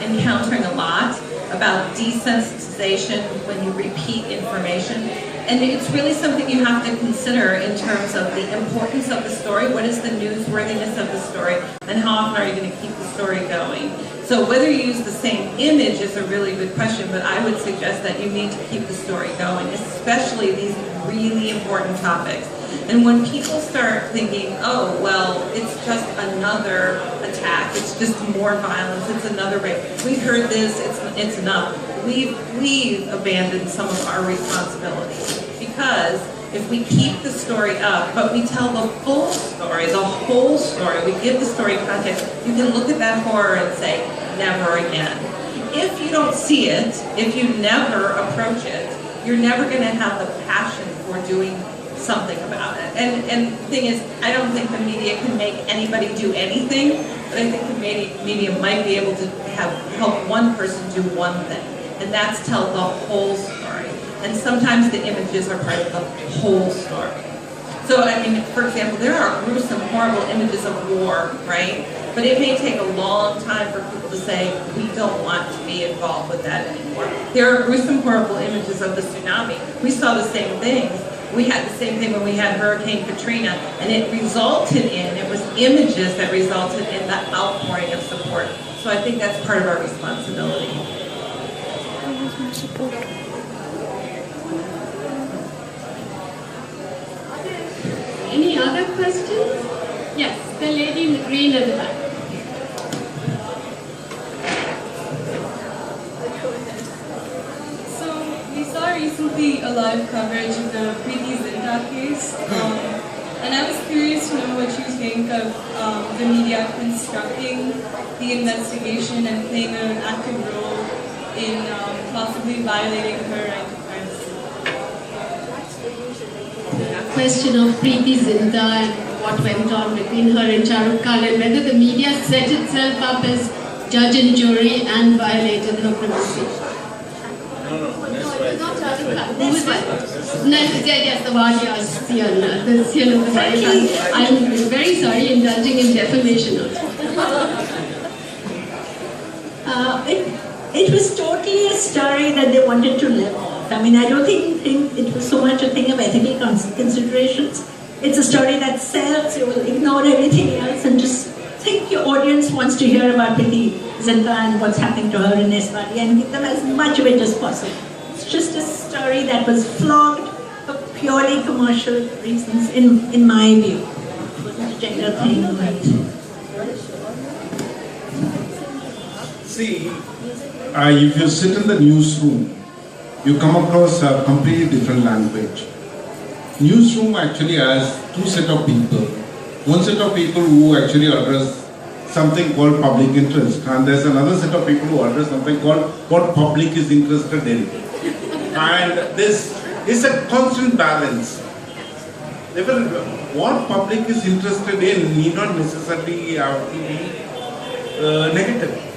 encountering a lot about desensitization when you repeat information. And it's really something you have to consider in terms of the importance of the story, what is the newsworthiness of the story, and how often are you going to keep the story going. So whether you use the same image is a really good question, but I would suggest that you need to keep the story going, especially these really important topics. And when people start thinking, oh, well, it's just another attack, it's just more violence, it's another rape, we've heard this, it's enough. We've abandoned some of our responsibilities, because if we keep the story up, but we tell the full story, the whole story, we give the story context, you can look at that horror and say, never again. If you don't see it, if you never approach it, you're never going to have the passion for doing something about it. And the thing is, I don't think the media can make anybody do anything but I think the media might be able to help one person do one thing, and that's tell the whole story. And sometimes the images are part of the whole story. So, I mean, for example, there are gruesome, horrible images of war, right? But it may take a long time for people to say, we don't want to be involved with that anymore. There are gruesome, horrible images of the tsunami. We saw the same things. We had the same thing when we had Hurricane Katrina, and it was images that resulted in the outpouring of support. So I think that's part of our responsibility. Any other questions? Yes, the lady in the green at the back. So we saw recently a lot of coverage of the Preeti Zinta case, and I was curious to know what you think of the media constructing the investigation and playing an active role in possibly violating her right to privacy. Question of Preeti Zinta and what went on between her and Shah Rukh Khan, and whether the media set itself up as judge and jury and violated her privacy. Not Shah Rukh Khan. Who was it? Yes, the Vaiju, the seal of the Vaiju. I'm very sorry, indulging in defamation also. It was totally a story that they wanted to live off. I mean, I don't think it was so much a thing of ethical considerations. It's a story that sells. You will ignore everything else and just think your audience wants to hear about Preeti Zinta and what's happening to her in Sevanti and give them as much of it as possible. It's just a story that was flogged for purely commercial reasons, in my view. It wasn't a gender thing, right? See, if you sit in the newsroom, you come across a completely different language. Newsroom actually has two sets of people. One set of people who actually address something called public interest, and there's another set of people who address something called what public is interested in. And this is a constant balance. Even what public is interested in need not necessarily have to be negative.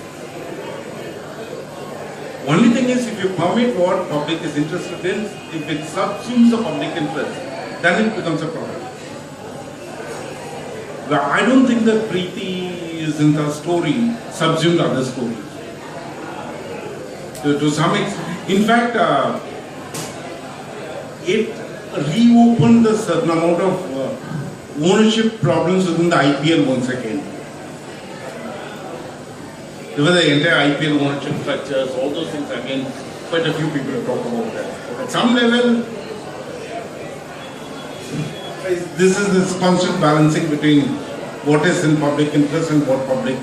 Only thing is, if you permit what public is interested in, if it subsumes the public interest, then it becomes a problem. But I don't think that Preeti Zinta story subsumed other stories. To some extent, in fact, it reopened a certain amount of ownership problems within the IPL once again. Even the entire IPL ownership structures, all those things, again, quite a few people have talked about that. At some level, this is this constant balancing between what is in public interest and what public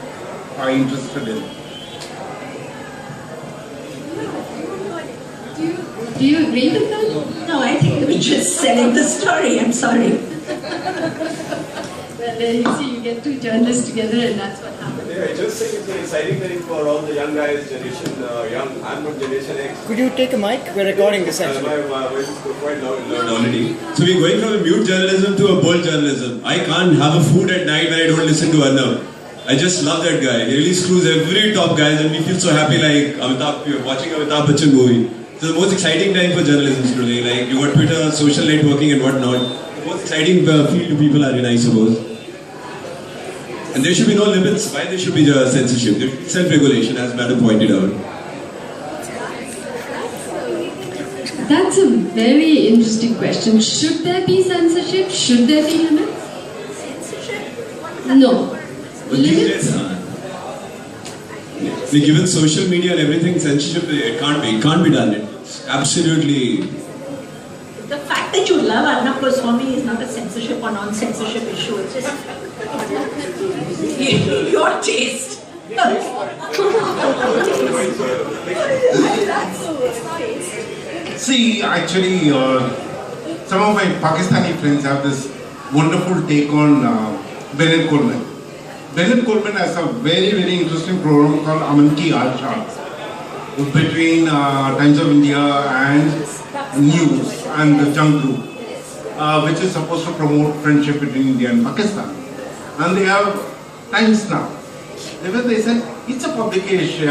are interested in. Do you agree with that? No, I think we're just selling the story. I'm sorry. Well, you see, you get two journalists together and that's what happens. Yeah, I just think it's an exciting thing for all the young guys, I'm from Generation X. Could you take a mic? We're recording this actually. My voice is quite loud already. So we're going from a mute journalism to a bold journalism. I can't have a food at night when I don't listen to Arnav. I just love that guy. He really screws every top guys and we feel so happy like Amitabh, watching Amitabh Bachchan movie. It's the most exciting time for journalism today. Like you got Twitter, social networking and whatnot. The most exciting field to people are in, I suppose. And there should be no limits. Why there should be censorship? There should be self-regulation, as Madam pointed out. That's a very interesting question. Should there be censorship? Should there be limits? No. Limits? Given social media and everything, censorship, it can't be done. It's absolutely... The fact that you love Arnab Goswami is not a censorship or non-censorship issue. It's just your taste. See, actually, some of my Pakistani friends have this wonderful take on Bennett Coleman. Bennett Coleman has a very, very interesting program called Aman Ki Aasha between Times of India and News and the Jung Group, which is supposed to promote friendship between India and Pakistan. And they have Times Now. Even they said it's a publication,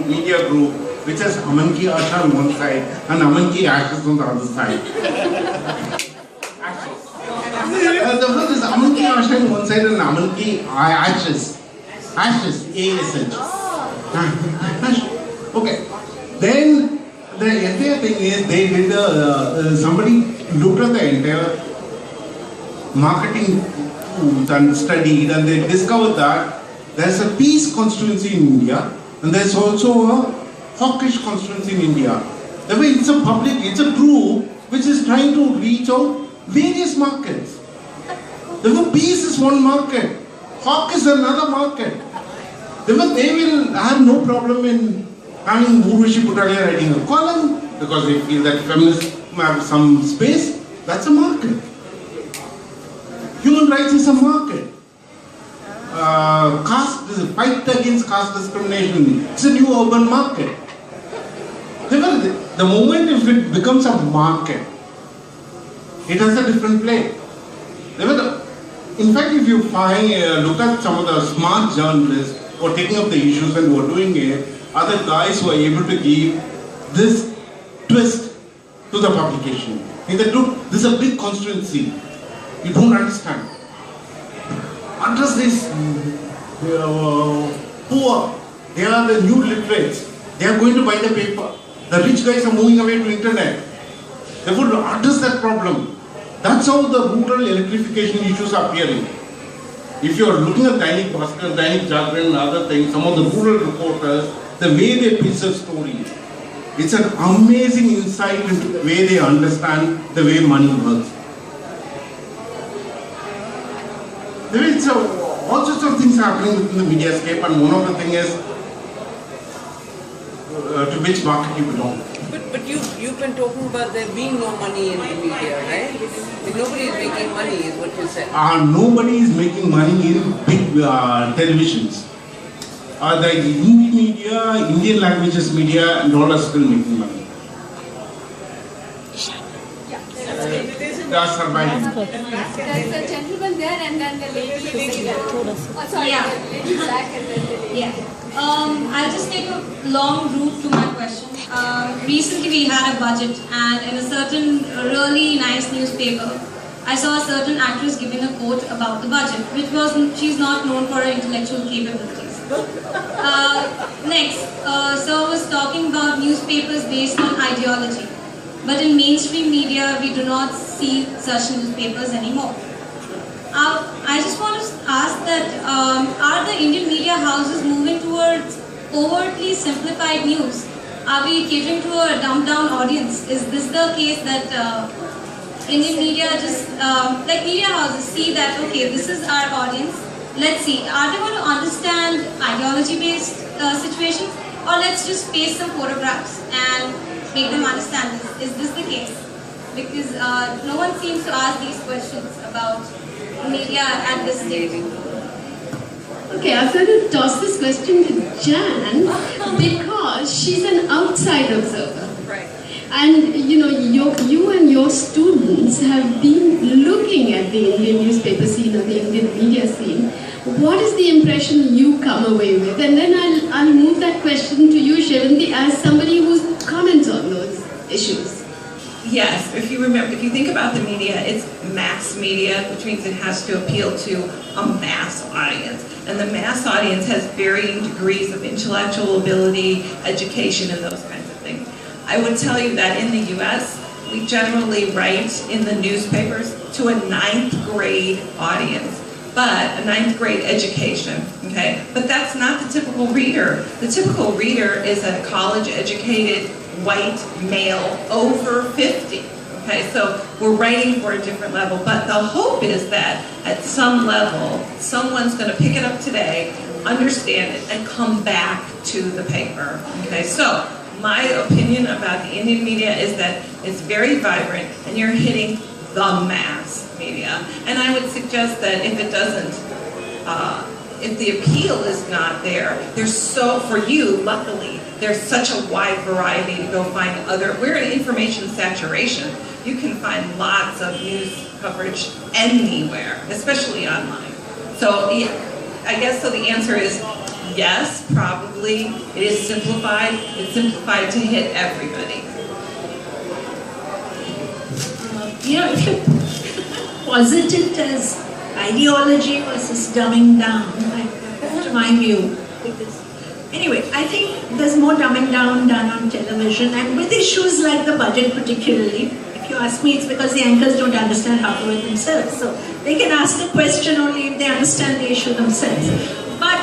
media group, which has Aman Ki Asha on one side and Aman Ki Ashes on the other side. The first is Aman Ki Asha on one side and Aman Ki Ashes. Ashes, A-S-H. Okay. Then the entire thing is they did, somebody looked at the entire marketing tools and studied, and they discovered that there's a peace constituency in India and there's also a hawkish constituency in India. That way it's a public, it's a group which is trying to reach out various markets. Therefore peace is one market, hawk is another market. Therefore they will have no problem in having Urvashi Putalia writing a column because they feel that feminists have some space. That's a market. Human rights is a market. Fight against caste discrimination. It's a new urban market. The moment if it becomes a market, it has a different play. In fact, if you look at some of the smart journalists who are taking up the issues and who are doing it, are the guys who are able to give this twist to the publication. This is a big constituency. You don't understand. Address these poor. They are the new literates. They are going to buy the paper. The rich guys are moving away to internet. Therefore, to address that problem. That's how the rural electrification issues are appearing. If you are looking at Dainik Bhaskar, Dainik Jagran and other things, some of the rural reporters, the way they pitch the story, it's an amazing insight into the way they understand the way money works. There is all sorts of things happening within the media scape, and one of the things is to which market you belong. But you've been talking about there being no money in the media, right? Nobody is making money, is what you said. Nobody is making money in big televisions. The Hindi media, Indian languages media, and all are still making money. They are surviving. There's a gentleman there and then the lady. Oh, sorry, the lady back and then the lady. Yeah. I'll just take a long route to my question. Recently we had a budget, and in a certain really nice newspaper, I saw a certain actress giving a quote about the budget, which was she's not known for her intellectual capabilities. Next, sir was talking about newspapers based on ideology, but in mainstream media we do not see such newspapers anymore. I just want to ask that, are the Indian media houses moving towards overtly simplified news? Are we catering to a dumbed down audience? Is this the case that Indian media just, like media houses see that, okay, this is our audience, let's see, are they going to understand ideology based situations, or let's just paste some photographs and make them understand this? Is this the case? Because no one seems to ask these questions about media at this stage. Okay, I'm going to toss this question to Jan because she's an outside observer. Right. And you know, you and your students have been looking at the Indian newspaper scene or the Indian media scene. What is the impression you come away with? And then I'll move that question to you, Sevanti, as somebody who comments on those issues. Yes, if you think about the media, it's mass media, which means it has to appeal to a mass audience. And the mass audience has varying degrees of intellectual ability, education, and those kinds of things. I would tell you that in the US, we generally write in the newspapers to a 9th grade audience, but a 9th grade education, okay? But that's not the typical reader. The typical reader is a college-educated, white male over 50. Okay, so we're writing for a different level, but the hope is that at some level, someone's going to pick it up today, understand it, and come back to the paper. Okay, so my opinion about the Indian media is that it's very vibrant, and you're hitting the mass media. And I would suggest that if it doesn't, if the appeal is not there, for you, luckily, there's such a wide variety to go find we're in information saturation. You can find lots of news coverage anywhere, especially online. So I guess the answer is yes, probably it is simplified. It's simplified to hit everybody. If you posit it as ideology versus dumbing down, to my view, because anyway, I think there's more dumbing down done on television, and with issues like the budget particularly. If you ask me, it's because the anchors don't understand how to do it themselves. So they can ask the question only if they understand the issue themselves. But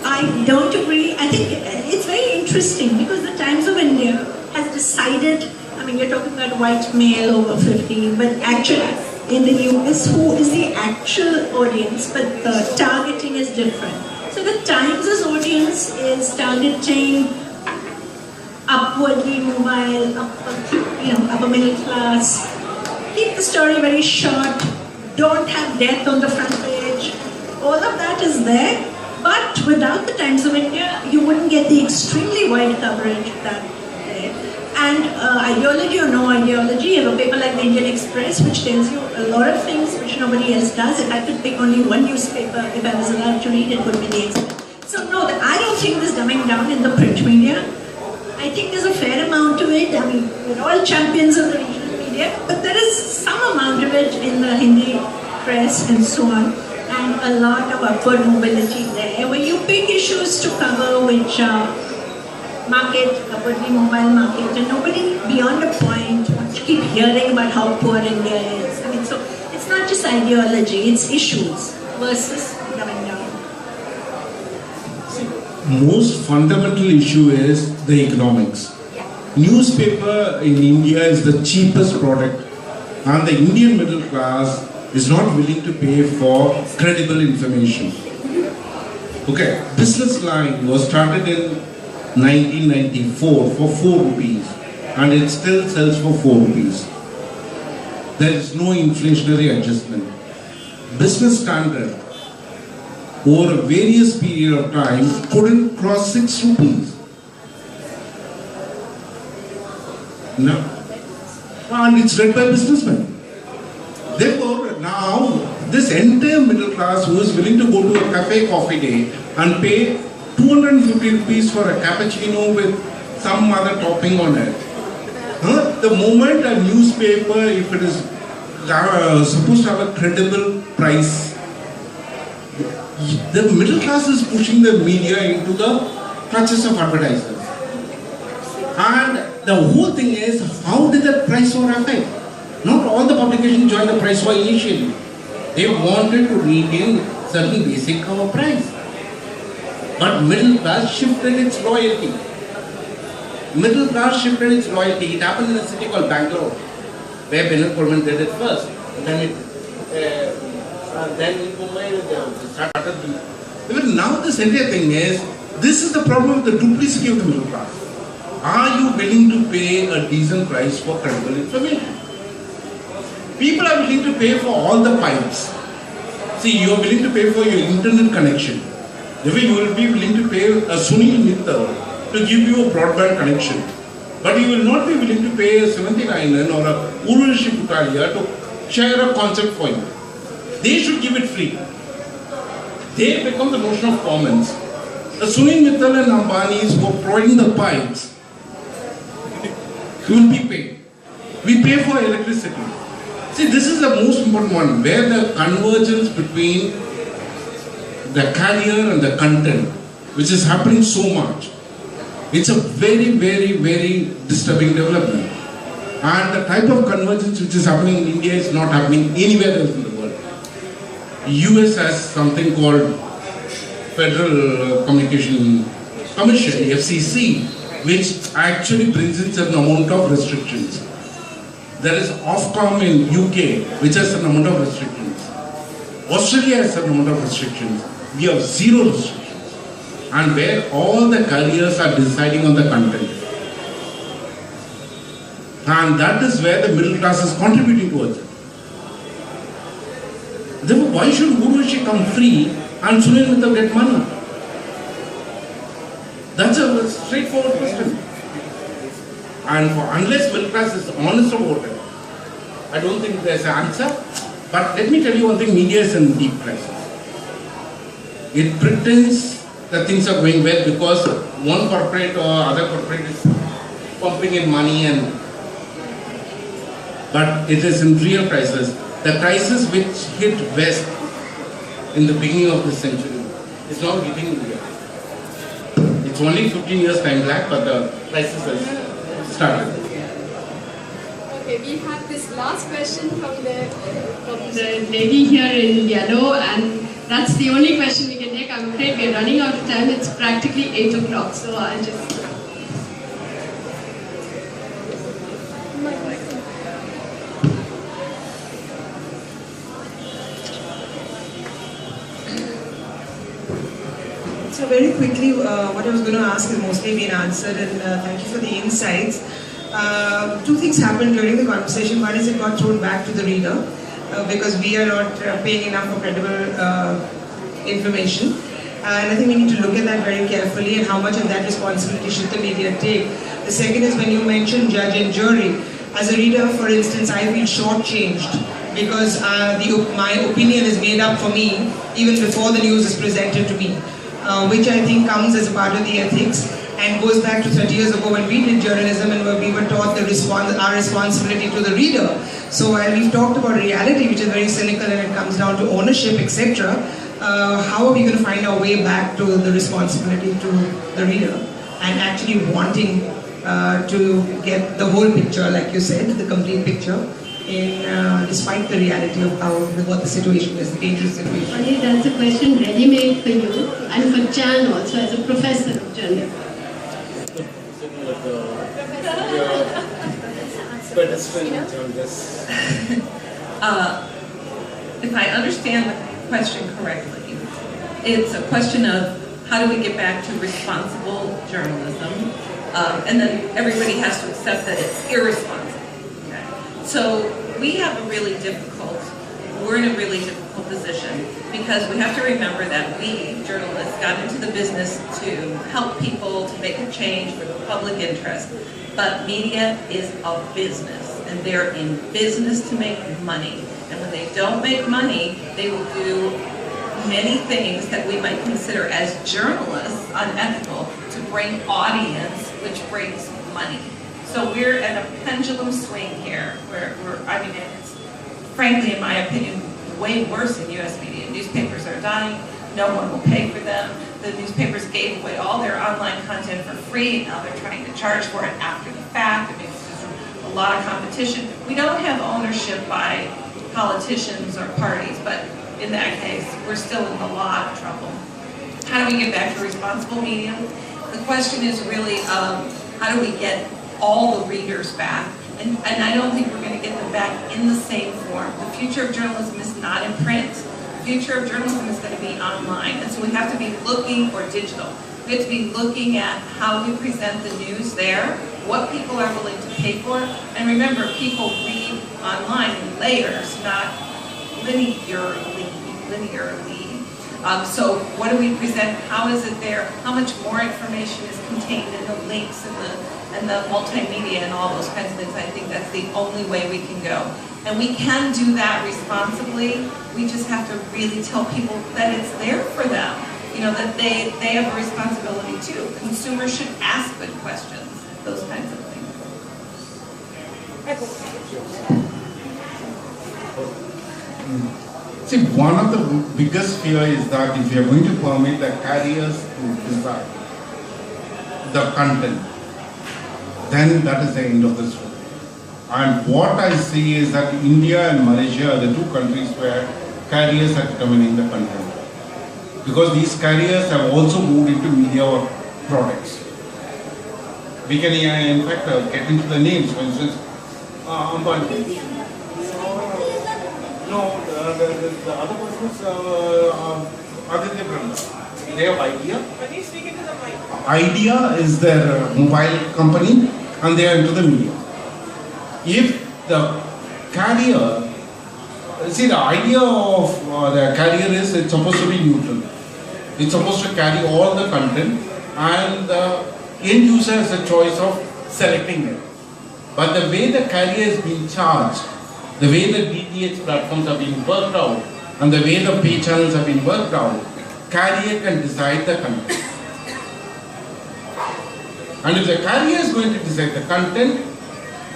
I don't agree. I think it's very interesting because the Times of India has decided, I mean, you're talking about white male over 50, but actually in the US, who is the actual audience, but the targeting is different. So the Times' audience is targeting upwardly mobile, upper middle class. Keep the story very short. Don't have death on the front page. All of that is there. But without the Times of India, you wouldn't get the extremely wide coverage that there. And ideology or no ideology, you have a paper like the Indian Express, which tells you a lot of things which nobody else does. If I could pick only one newspaper, if I was allowed to read, it would be the Express. So no, I don't think there's dumbing down in the print media. I think there's a fair amount of it. I mean, we're all champions of the regional media, but there is some amount of it in the Hindi press and so on, and a lot of upward mobility there, where you pick issues to cover which market, upwardly mobile market, and nobody beyond a point wants to keep hearing about how poor India is. I mean, so it's not just ideology, it's issues versus dumbing down. Most fundamental issue is the economics. Newspaper in India is the cheapest product, and the Indian middle class is not willing to pay for credible information. Okay, Business Line was started in 1994 for 4 rupees, and it still sells for 4 rupees. There is no inflationary adjustment. Business Standard, over a various period of time, couldn't cross 6 rupees. No. And it's read by businessmen. Therefore, now, this entire middle class who is willing to go to a cafe coffee day and pay 250 rupees for a cappuccino with some other topping on it. The moment a newspaper, if it is supposed to have a credible price, the middle class is pushing the media into the clutches of advertisers. And the whole thing is, how did the price war affect? Not all the publications joined the price war initially. They wanted to retain certain basic cover price. But middle class shifted its loyalty. Middle class shifted its loyalty. It happened in a city called Bangalore, where Bennett Coleman did it first. Then in Mumbai, they started. Even now, this entire thing is, this is the problem with the duplicity of the middle class. Are you willing to pay a decent price for credible information? People are willing to pay for all the pipes. See, you are willing to pay for your internet connection. The way you will be willing to pay a Sunil Mittal to give you a broadband connection. But you will not be willing to pay a Sevanti Ninan or a Urvashi Putalia to share a concept for you. They should give it free. They become the notion of commons. The Sunil Mittal and Ambanis who are providing the pipes will be paid. We pay for electricity. See, this is the most important one, where the convergence between the carrier and the content, which is happening so much. It's a very, very, very disturbing development. And the type of convergence which is happening in India is not happening anywhere else in the world. US has something called Federal Communication Commission, FCC, which actually brings in certain amount of restrictions. There is Ofcom in UK, which has certain amount of restrictions. Australia has certain amount of restrictions. We have zero restrictions. And where all the carriers are deciding on the content. And that is where the middle class is contributing towards it. Therefore, why should Urvashi come free and Sunil Mittal get money? That's a straightforward question. And unless middle class is honest about it, I don't think there's an answer. But let me tell you one thing, media is in deep crisis. It pretends that things are going well because one corporate or other corporate is pumping in money, but it is in real crisis. The crisis which hit West in the beginning of the century is now hitting India. It's only 15 years time lag, but the crisis has started. Okay, we have this last question from the lady here in yellow, and that's the only question we can take. I'm afraid we're running out of time. It's practically 8 o'clock, so I'll just... So very quickly, what I was going to ask has mostly been answered, and thank you for the insights. Two things happened during the conversation. One is it got thrown back to the reader because we are not paying enough for credible information. And I think we need to look at that very carefully and how much of that responsibility should the media take. The second is when you mentioned judge and jury. As a reader, for instance, I feel shortchanged because my opinion is made up for me even before the news is presented to me. Which I think comes as a part of the ethics and goes back to 30 years ago when we did journalism and where we were taught our responsibility to the reader. So while we've talked about reality, which is very cynical and it comes down to ownership, etc., how are we going to find our way back to the responsibility to the reader and actually wanting to get the whole picture, like you said, the complete picture, despite the reality of what the situation is, the dangerous situation. Okay, that's a question ready-made for you and for Jan also as a professor of journalism. If I understand the question correctly, it's a question of how do we get back to responsible journalism, and then everybody has to accept that it's irresponsible. So we're in a really difficult position because we have to remember that we, journalists, got into the business to help people, to make a change for the public interest. But media is a business, and they're in business to make money. And when they don't make money, they will do many things that we might consider as journalists unethical to bring audience, which brings money. So we're at a pendulum swing here, it's frankly, in my opinion, way worse in U.S. media. Newspapers are dying, no one will pay for them. The newspapers gave away all their online content for free, and now they're trying to charge for it after the fact. It makes a lot of competition. We don't have ownership by politicians or parties, but in that case, we're still in a lot of trouble. How do we get back to responsible media? The question is really, how do we get all the readers back? And I don't think we're going to get them back in the same form. The future of journalism is not in print. The future of journalism is going to be online. And so we have to be looking, or digital, we have to be looking at how we present the news there, what people are willing to pay for. And remember, people read online in layers, not linearly. So what do we present? How is it there? How much more information is contained in the links and the multimedia and all those kinds of things? I think that's the only way we can go. And we can do that responsibly. We just have to really tell people that it's there for them. You know, that they have a responsibility too. Consumers should ask good questions, those kinds of things. See, one of the biggest fear is that if you are going to permit the carriers to decide the content, then that is the end of the story. And what I see is that India and Malaysia are the two countries where carriers are determining the content. Because these carriers have also moved into media products. We can in fact get into the names, for instance, Ambani. No, the other person is Aditya Branda. They have Idea. Can you speak into the mic? Idea is their mobile company, and they are into the media. If the carrier, see, the idea of the carrier is it's supposed to be neutral. It's supposed to carry all the content, and the end user has a choice of selecting it. But the way the carrier is being charged, the way the DTH platforms are being worked out, and the way the pay channels have been worked out, carrier can decide the content. And if the carrier is going to decide the content,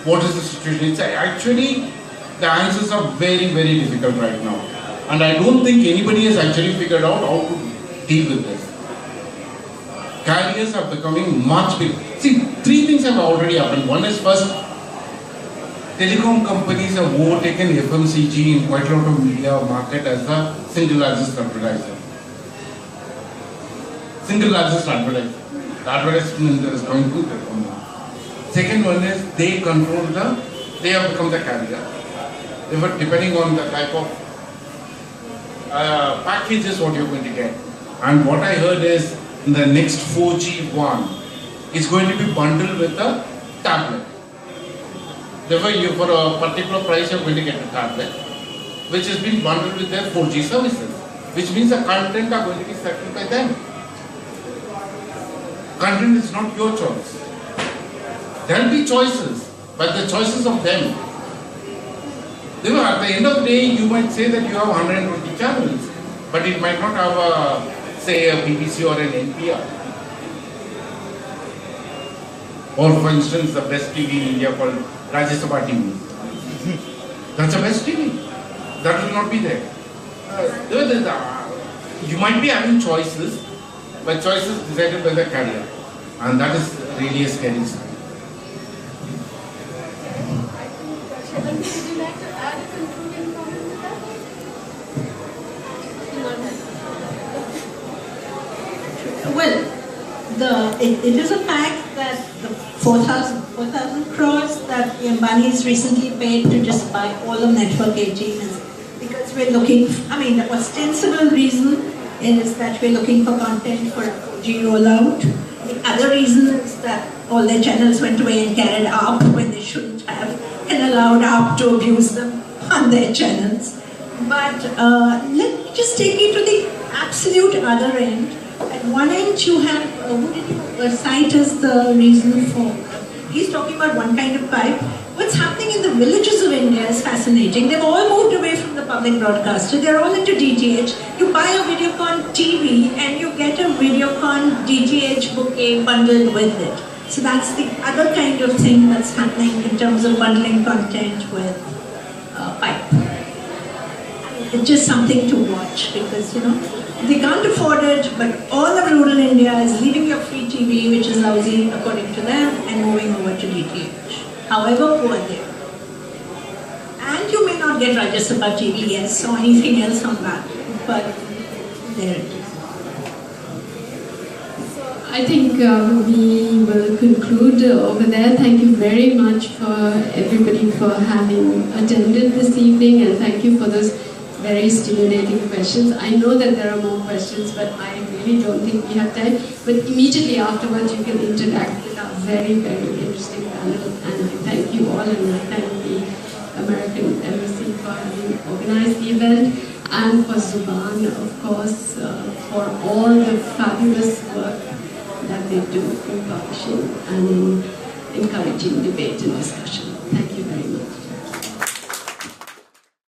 what is the situation? It's actually, the answers are very, very difficult right now. And I don't think anybody has actually figured out how to deal with this. Carriers are becoming much bigger. See, three things have already happened. One is first, telecom companies have overtaken FMCG in quite a lot of media market as the single largest advertiser. Single largest advertiser. The advertisement is going to telecom. Second one is they have become the carrier. Depending on the type of packages what you're going to get. And what I heard is in the next 4G one, it's going to be bundled with a tablet. Therefore, for a particular price, you're going to get a tablet, which has been bundled with their 4G services, which means the content are going to be settled by them. Content is not your choice. There will be choices, but the choices of them. Therefore, at the end of the day, you might say that you have 120 channels, but it might not have say a BBC or an NPR. Or for instance, the best TV in India called Rajya Sabha TV. That's the best TV. That will not be there. You might be having choices, but choices decided by the carrier. And that is really a scary sign. Sevanti, would you like to add a concluding comment to that? Well, it is a fact that the 4,000 crores that Ambani's recently paid to just buy all of Network 18 is because we're looking, the ostensible reason is that we're looking for content for 4G rollout. The other reason is that all their channels went away and carried up when they shouldn't have, and allowed up to abuse them on their channels. But let me just take you to the absolute other end. At one end you have, who did you cite as the reason for, he's talking about one kind of pipe. What's happening in the villages of India is fascinating. They've all moved away from the public broadcaster. They're all into DTH. You buy a Videocon TV and you get a Videocon DTH bouquet bundled with it. So that's the other kind of thing that's happening in terms of bundling content with pipe. It's just something to watch because, they can't afford it, but all of rural India is leaving your free TV, which is lousy according to them, and moving over to DTH. However poor they are. And you may not get Rajya Sabha TV, yes, or anything else on that, but there it is. I think we will conclude over there. Thank you very much for everybody for having attended this evening, and thank you for those very stimulating questions. I know that there are more questions, but I really don't think we have time. But immediately afterwards, you can interact with our very, very interesting panel. And I thank you all, and I thank the American Embassy for having organized the event, and for Zuban, of course, for all the fabulous work that they do in publishing and in encouraging debate and discussion. Thank you very much.